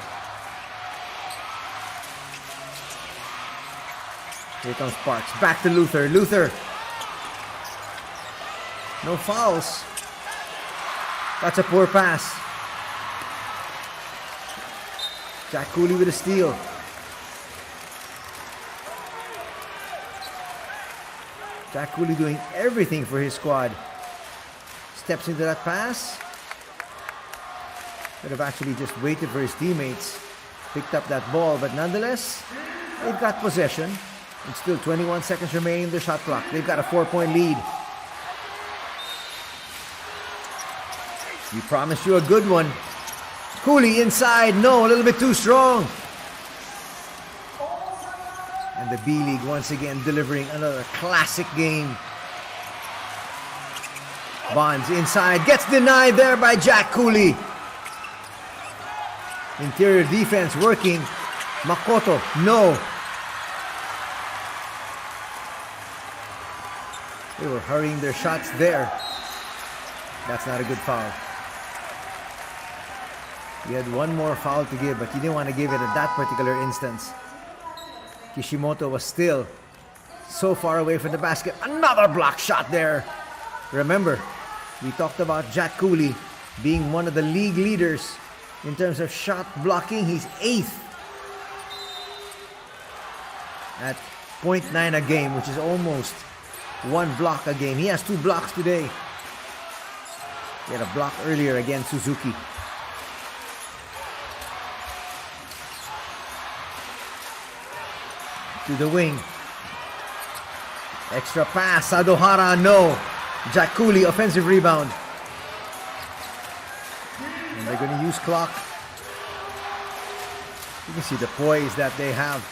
Here comes Sparks. Back to Luther. Luther. No fouls. That's a poor pass. Jack Cooley with a steal. Jack Cooley doing everything for his squad. Steps into that pass. Could have actually just waited for his teammates. Picked up that ball, but nonetheless, they've got possession. And still 21 seconds remaining in the shot clock. They've got a 4-point lead. We promised you a good one. Cooley inside. No, a little bit too strong. And the B-League once again delivering another classic game. Bonds inside. Gets denied there by Jack Cooley. Interior defense working. Makoto. No. They were hurrying their shots there. That's not a good foul. He had one more foul to give, but he didn't want to give it at that particular instance. Kishimoto was still so far away from the basket. Another block shot there. Remember, we talked about Jack Cooley being one of the league leaders in terms of shot blocking. He's 8th at 0.9 a game, which is almost 1 block a game. He has 2 blocks today. He had a block earlier against Suzuki. To the wing. Extra pass. Sadohara, no. Jack Cooley, offensive rebound. And they're going to use clock. You can see the poise that they have.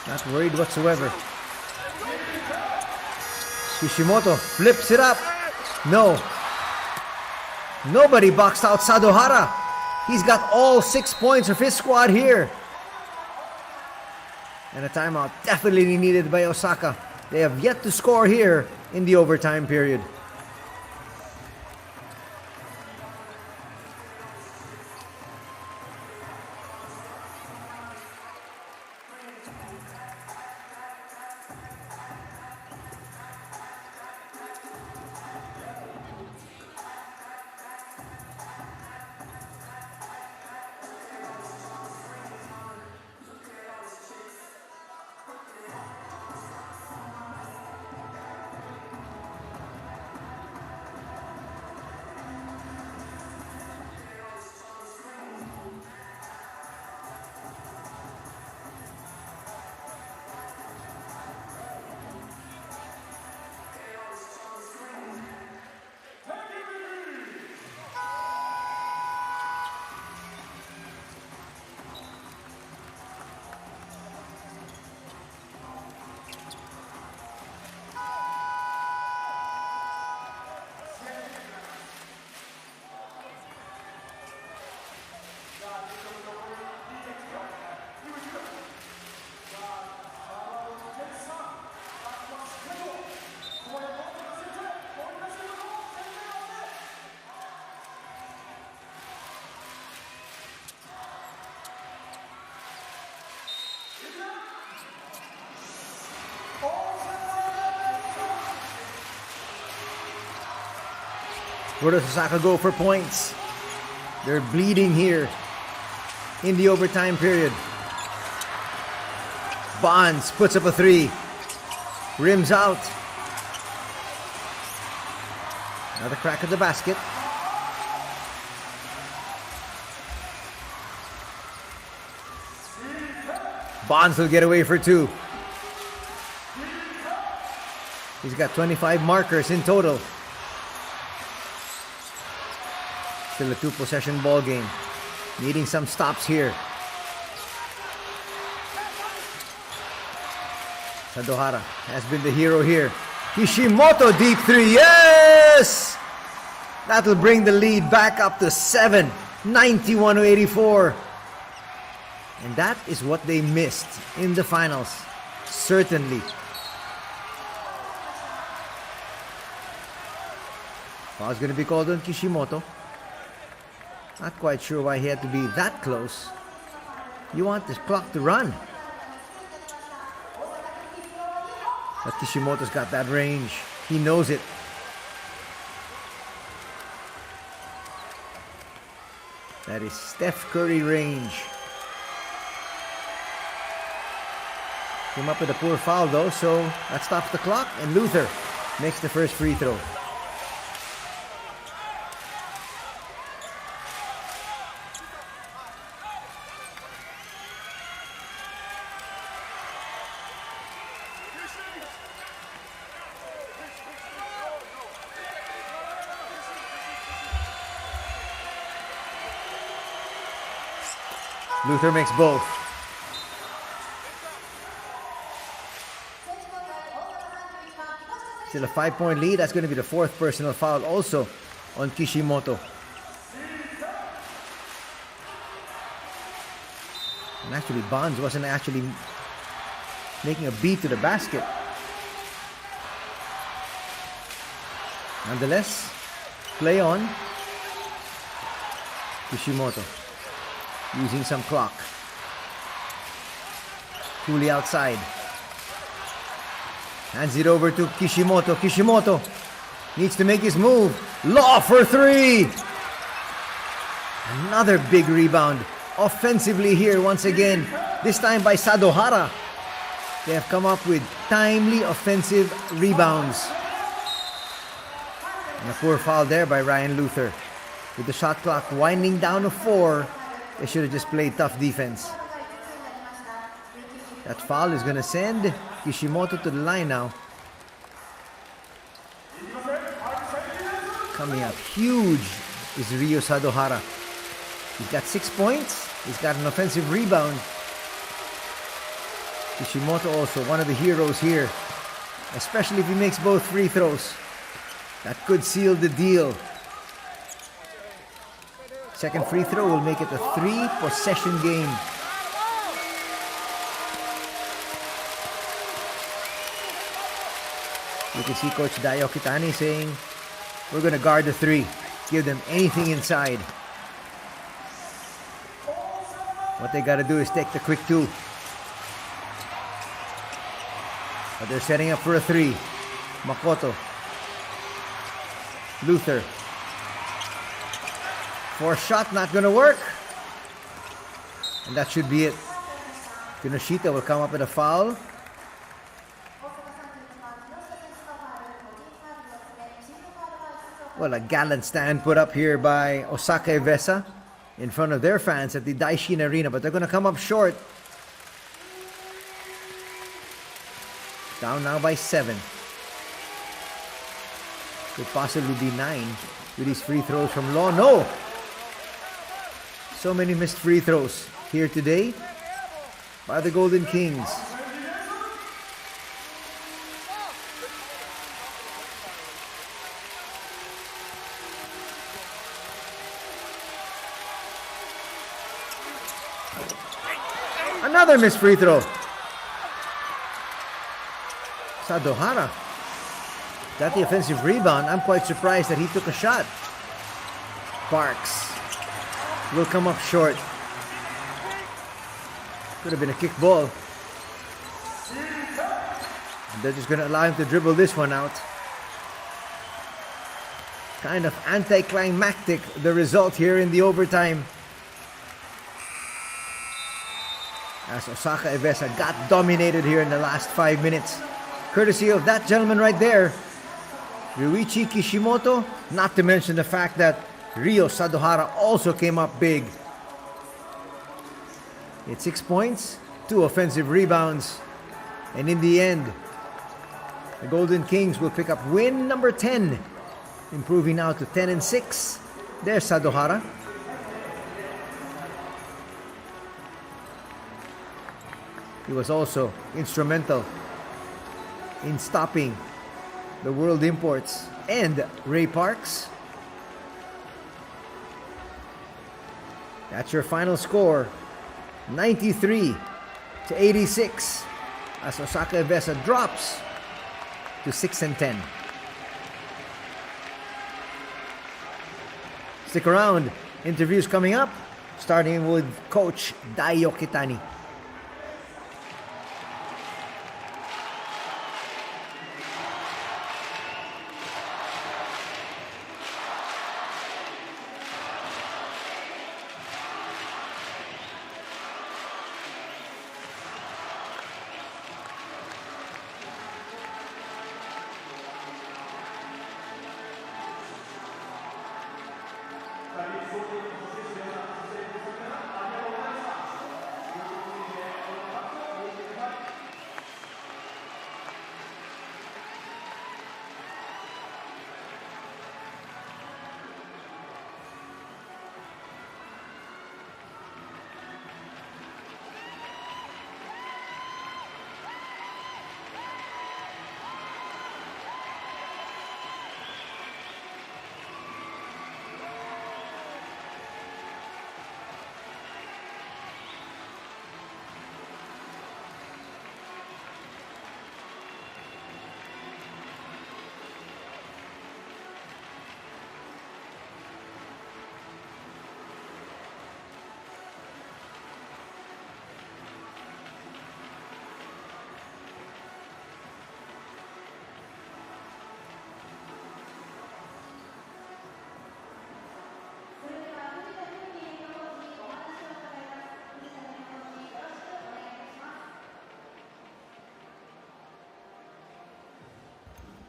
Not worried whatsoever. Kishimoto flips it up. No. Nobody boxed out Sadohara. He's got all 6 points of his squad here. And a timeout definitely needed by Osaka. They have yet to score here in the overtime period. Where does Osaka go for points? They're bleeding here in the overtime period. Bonds puts up a 3. Rims out. Another crack at the basket. Bonds will get away for 2. He's got 25 markers in total. Still a 2-possession ball game. Needing some stops here. Sadohara has been the hero here. Kishimoto deep 3. Yes! That'll bring the lead back up to 7. 91-84. And that is what they missed in the finals. Certainly. Foul's going to be called on Kishimoto. Not quite sure why he had to be that close. You want the clock to run. But Kishimoto's got that range. He knows it. That is Steph Curry range. Came up with a poor foul though, so that stops the clock, and Luther makes the first free throw. Luther makes both. Still a 5-point lead. That's going to be the 4th personal foul also on Kishimoto. And actually Bonds wasn't actually making a beat to the basket. Nonetheless, play on. Kishimoto using some clock. Cooley outside. Hands it over to Kishimoto. Kishimoto needs to make his move. Law for 3. Another big rebound. Offensively here once again. This time by Sadohara. They have come up with timely offensive rebounds. And a poor foul there by Ryan Luther. With the shot clock winding down to 4, they should have just played tough defense. That foul is going to send Kishimoto to the line now. Coming up huge is Ryo Sadohara. He's got 6 points. He's got an offensive rebound. Kishimoto also one of the heroes here. Especially if he makes both free throws. That could seal the deal. Second free throw will make it a 3-possession game. You can see Coach Dayo Kitani saying, we're going to guard the 3. Give them anything inside. What they got to do is take the quick 2. But they're setting up for a 3. Makoto. Luther. 4th shot, not going to work. And that should be it. Kinoshita will come up with a foul. Well, a gallant stand put up here by Osaka EVESSA in front of their fans at the Daishin Arena, but they're going to come up short. Down now by 7. Could possibly be 9 with these free throws from Law. No! So many missed free throws here today by the Golden Kings. Another missed free throw. Sadohara got the offensive rebound. I'm quite surprised that he took a shot. Parks will come up short. Could have been a kick ball. And they're just going to allow him to dribble this one out. Kind of anticlimactic, the result here in the overtime. As Osaka EVESSA got dominated here in the last 5 minutes. Courtesy of that gentleman right there, Ryuichi Kishimoto, not to mention the fact that Ryo Sadohara also came up big. It's 6 points, 2 offensive rebounds, and in the end, the Golden Kings will pick up win number 10, improving now to 10-6. There's Sadohara. He was also instrumental in stopping the World Imports and Ray Parks. That's your final score, 93-86, as Osaka EVESSA drops to 6-10. Stick around, interviews coming up, starting with Coach Daiyo Kitani.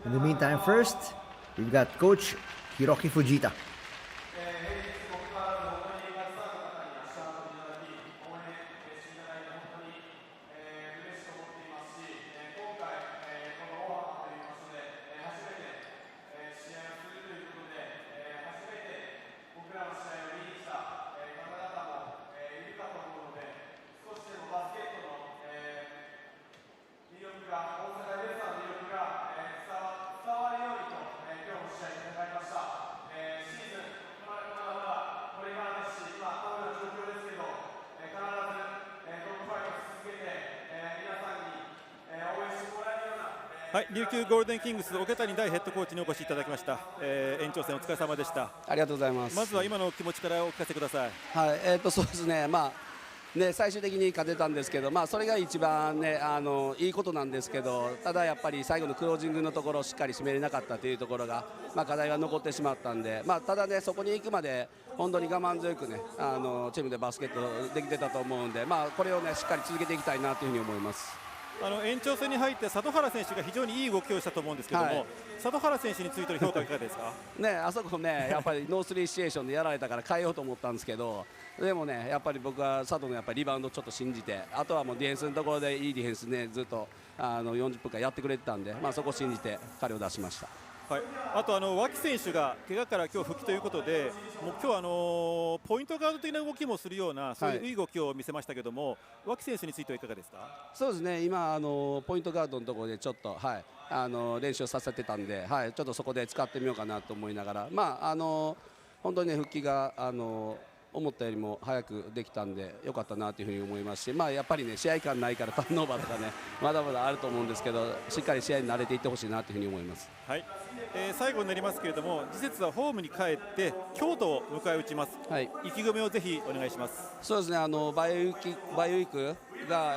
In the meantime, first, we've got Coach Hiroki Fujita.はい、琉球ゴールデンキングス桶谷大ヘッドコーチにお越しいただきました、延長戦お疲れ様でした。ありがとうございます。まずは今の気持ちからお聞かせください。はい、そうですね、最終的に勝てたんですけど、それが一番ね、いいことなんですけど、ただやっぱり最後のクロージングのところをしっかり締めれなかったというところが、課題が残ってしまったんで、ただね、そこに行くまで本当に我慢強くね、チームでバスケットできてたと思うんで、これをねしっかり続けていきたいなというふうに思います。延長戦に入って佐渡原選手が非常にいい動きをしたと思うんですけども、佐渡原選手についての評価いかがですか？ね、あそこね、やっぱりノースリーシチュエーションでやられたから変えようと思ったんですけど、でもね、やっぱり僕は佐渡のやっぱりリバウンドちょっと信じて、あとはもうディフェンスのところでいいディフェンスね、ずっと40分間やってくれてたんで、そこを信じて彼を出しました。はい、あと脇選手が怪我から今日復帰ということで、もう今日ポイントガード的な動きもするような、そういういい動きを見せましたけども、脇選手についてはいかがですか？そうですね、今ポイントガードのところでちょっと、練習させてたんで、ちょっとそこで使ってみようかなと思いながら、本当にね、復帰が思ったよりも早くできたんでよかったなというふうに思いますし、やっぱりね、試合感ないからターンオーバーとかね、まだまだあると思うんですけど、しっかり試合に慣れていってほしいなというふうに思います。はい、最後になりますけれども、次節はホームに帰って京都を迎え撃ちます。意気込みをぜひお願いします。そうですね、バイウィークが、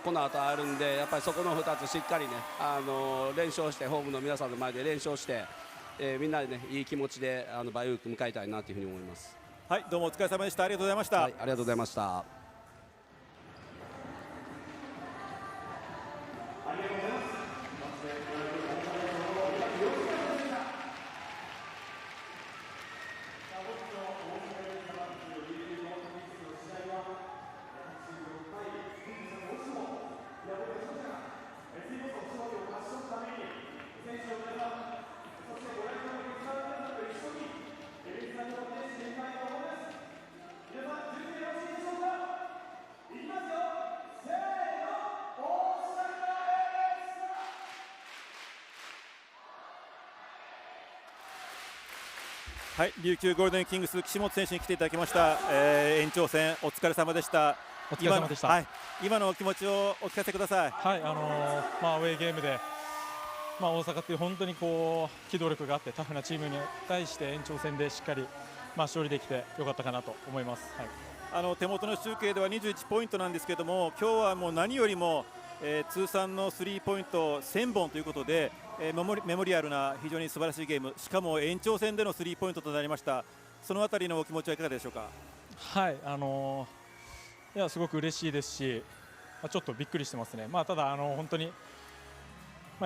この後あるんで、やっぱりそこの2つしっかりね、連勝してホームの皆さんの前で連勝して、みんなでねいい気持ちでバイウィーク迎えたいなというふうに思います。はい、どうもお疲れ様でした。ありがとうございました。はい、ありがとうございました。はい、琉球ゴールデンキングス岸本選手に来ていただきました、延長戦お疲れ様でした。お疲れ様でした。今のお気持ちをお聞かせください。はい、アウェーゲームで、大阪っていう本当に機動力があってタフなチームに対して延長戦でしっかり、勝利できてよかったかなと思います。はい、手元の集計では21ポイントなんですけども、今日はもう何よりも、通算のスリーポイント1000本ということで、メモリアルな非常に素晴らしいゲーム、しかも延長戦でのスリーポイントとなりました。そのあたりのお気持ちはいかがでしょうか。はい、いやすごく嬉しいですし、ちょっとびっくりしてますね。ただ本当に、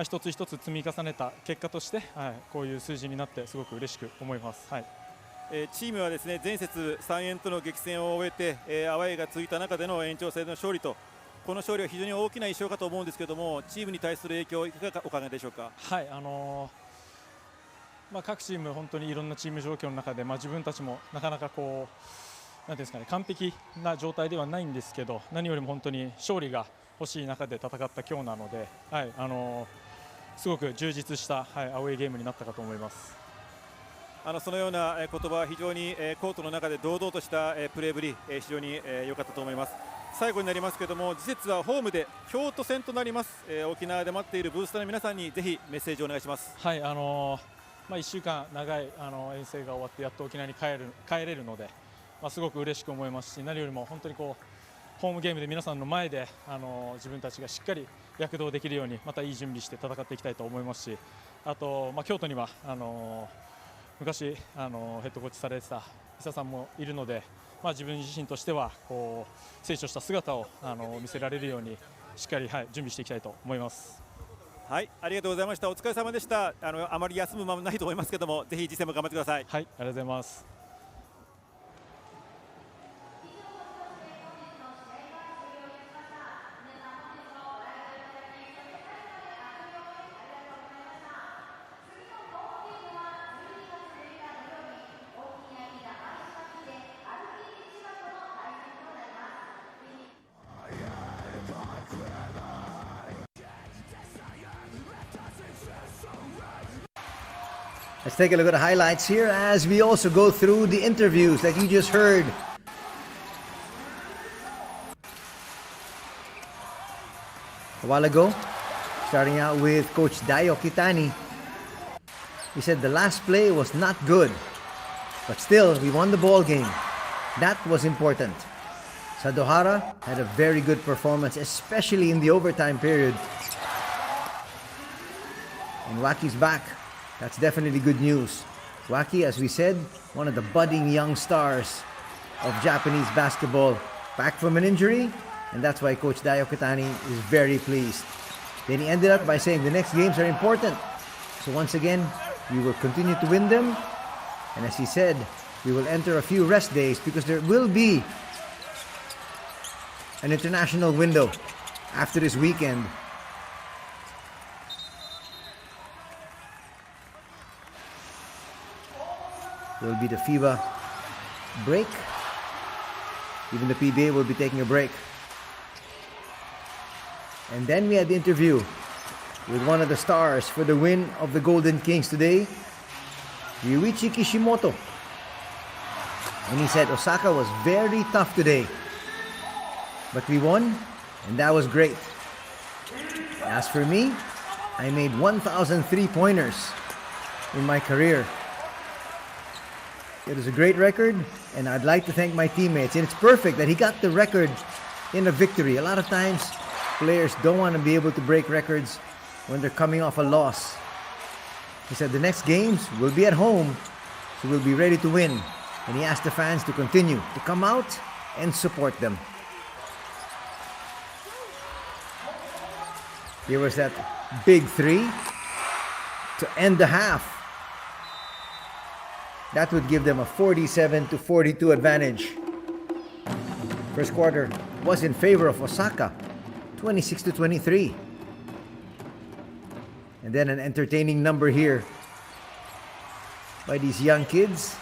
一つ一つ積み重ねた結果として、こういう数字になってすごく嬉しく思います。はい、チームはですね前節3円との激戦を終えて、アウェーが続いた中での延長戦の勝利と、この勝利は非常に大きな印象かと思うんですけども、チームに対する影響いかがお考えでしょうか。はい、各チーム本当にいろんなチーム状況の中で、自分たちもなかなかなんていうんですかね、完璧な状態ではないんですけど、何よりも本当に勝利が欲しい中で戦った今日なので、はい、すごく充実した、アウェーゲームになったかと思います。そのような言葉は非常にコートの中で堂々としたプレーぶり、非常に良かったと思います。最後になりますけども、次節はホームで京都戦となります。沖縄で待っているブースターの皆さんにぜひメッセージをお願いします。はい、1週間長い遠征が終わってやっと沖縄に帰れるので、すごく嬉しく思いますし、何よりも本当にホームゲームで皆さんの前で自分たちがしっかり躍動できるようにまたいい準備して戦っていきたいと思いますし、あと、京都には昔ヘッドコーチされてた伊佐さんもいるので、自分自身としては成長した姿を見せられるようにしっかり、準備していきたいと思います。はい、ありがとうございました。お疲れ様でした。あまり休む間もないと思いますけども、ぜひ次戦も頑張ってください。はい、ありがとうございます。Let's take a look at the highlights here as we also go through the interviews that you just heard. A while ago, starting out with Coach Dayo Kitani. He said the last play was not good, but still we won the ball game. That was important. Sadohara had a very good performance, especially in the overtime period. And Waki's back. That's definitely good news. Waki, as we said, one of the budding young stars of Japanese basketball, back from an injury, and that's why Coach Dayo Kitani is very pleased. Then he ended up by saying the next games are important. So once again, we will continue to win them. And as he said, we will enter a few rest days because there will be an international window after this weekend. There will be the FIBA break. Even the PBA will be taking a break. And then we had the interview with one of the stars for the win of the Golden Kings today, Ryuichi Kishimoto. And he said Osaka was very tough today, but we won, and that was great. As for me, I made 1,000 3-pointers in my career. It was a great record, and I'd like to thank my teammates. And it's perfect that he got the record in a victory. A lot of times, players don't want to be able to break records when they're coming off a loss. He said the next games will be at home, so we'll be ready to win. And he asked the fans to continue to come out and support them. Here was that big three to end the half. That would give them a 47-42 advantage. First quarter was in favor of Osaka, 26-23. And then an entertaining number here by these young kids.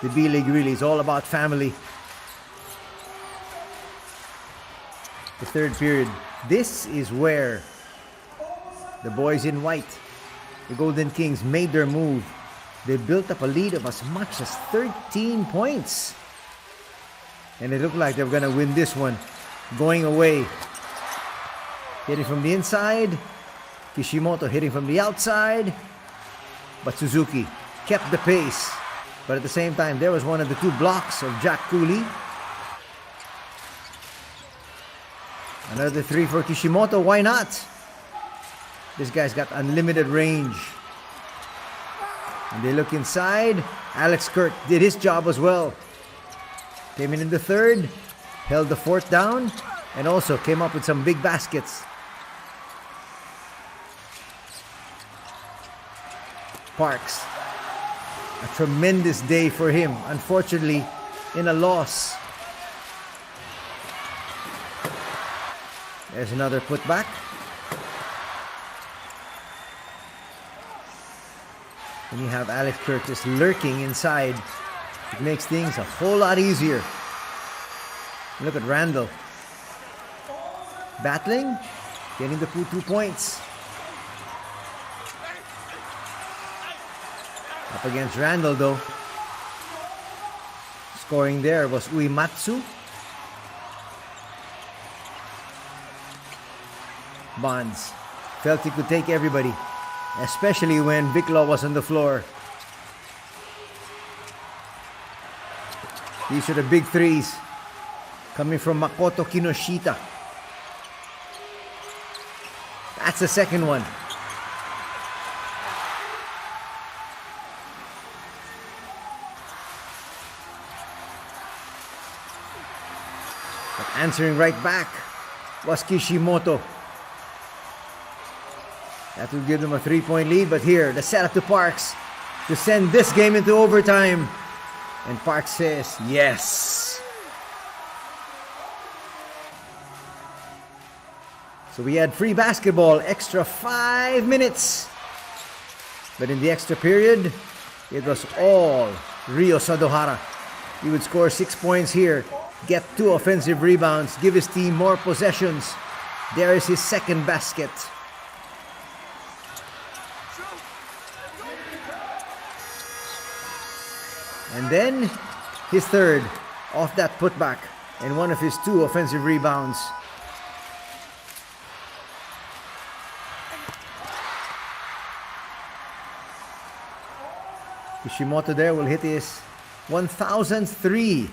The B.LEAGUE really is all about family. The third period. This is where the boys in white, the Golden Kings, made their move. They built up a lead of as much as 13 points. And it looked like they were going to win this one. Going away. Hitting from the inside. Kishimoto hitting from the outside. But Suzuki kept the pace. But at the same time, there was one of the two blocks of Jack Cooley. Another three for Kishimoto. Why not? This guy's got unlimited range. And they look inside. Alex Kirk did his job as well. Came in the third. Held the fourth down. And also came up with some big baskets. Parks. A tremendous day for him. Unfortunately, in a loss. There's another putback. And you have Alex Kirk just lurking inside. It makes things a whole lot easier. Look at Randall. Battling. Getting the 2 points. Up against Randall though. Scoring there was Uematsu. Bonds felt he could take everybody, especially when Viclaw was on the floor. These are the big threes coming from Makoto Kinoshita. That's the second one. But answering right back was Kishimoto. That will give them a 3-point lead, but here, the setup to Parks to send this game into overtime. And Parks says, yes. So we had free basketball, extra 5 minutes. But in the extra period, it was all Ryo Sadohara. He would score 6 points here, get 2 offensive rebounds, give his team more possessions. There is his second basket. And then his third off that putback and one of his 2 offensive rebounds. Kishimoto there will hit his 1000th three.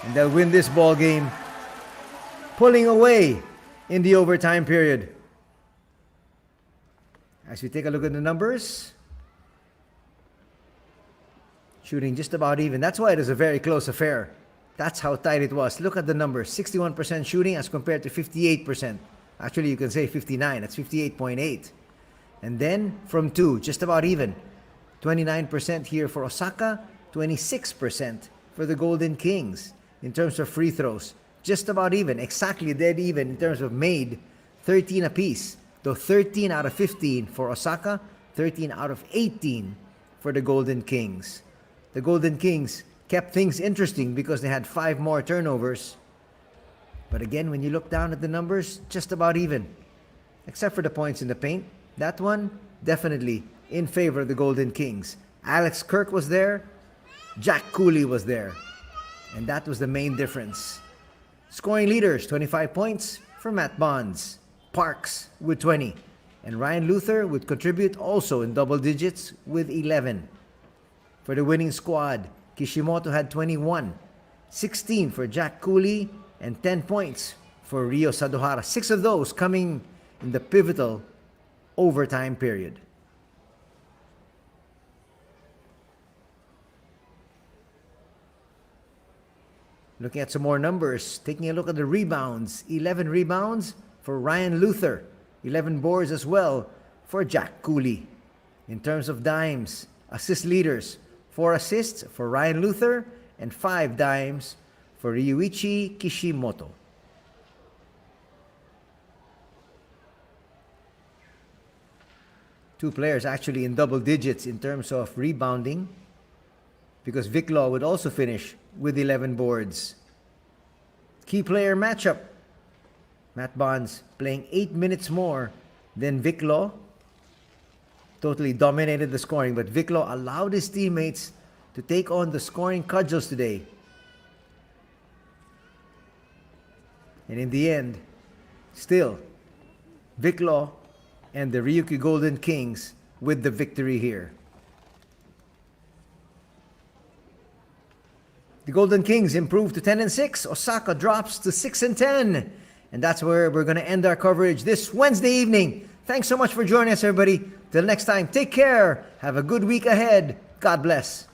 And they'll win this ball game, pulling away in the overtime period. As we take a look at the numbers, shooting just about even. That's why it is a very close affair. That's how tight it was. Look at the numbers. 61% shooting as compared to 58%. Actually, you can say 59. That's 58.8. And then from 2, just about even. 29% here for Osaka. 26% for the Golden Kings. In terms of free throws, just about even. Exactly dead even in terms of made. 13 apiece. Though 13 out of 15 for Osaka. 13 out of 18 for the Golden Kings. The Golden Kings kept things interesting because they had 5 more turnovers. But again, when you look down at the numbers, just about even. Except for the points in the paint. That one, definitely in favor of the Golden Kings. Alex Kirk was there. Jack Cooley was there. And that was the main difference. Scoring leaders, 25 points for Matt Bonds. Parks with 20. And Ryan Luther would contribute also in double digits with 11. For the winning squad, Kishimoto had 21, 16 for Jack Cooley, and 10 points for Ryo Sadohara. 6 of those coming in the pivotal overtime period. Looking at some more numbers, taking a look at the rebounds. 11 rebounds for Ryan Luther. 11 boards as well for Jack Cooley. In terms of dimes, assist leaders, 4 assists for Ryan Luther and 5 dimes for Ryuichi Kishimoto. Two players actually in double digits in terms of rebounding, because Vic Law would also finish with 11 boards. Key player matchup. Matt Bonds playing 8 minutes more than Vic Law. Totally dominated the scoring, but Vic Law allowed his teammates to take on the scoring cudgels today. And in the end, still, Vic Law and the Ryukyu Golden Kings with the victory here. The Golden Kings improve to 10-6. Osaka drops to 6-10. And that's where we're going to end our coverage this Wednesday evening. Thanks so much for joining us, everybody. Till next time, take care. Have a good week ahead. God bless.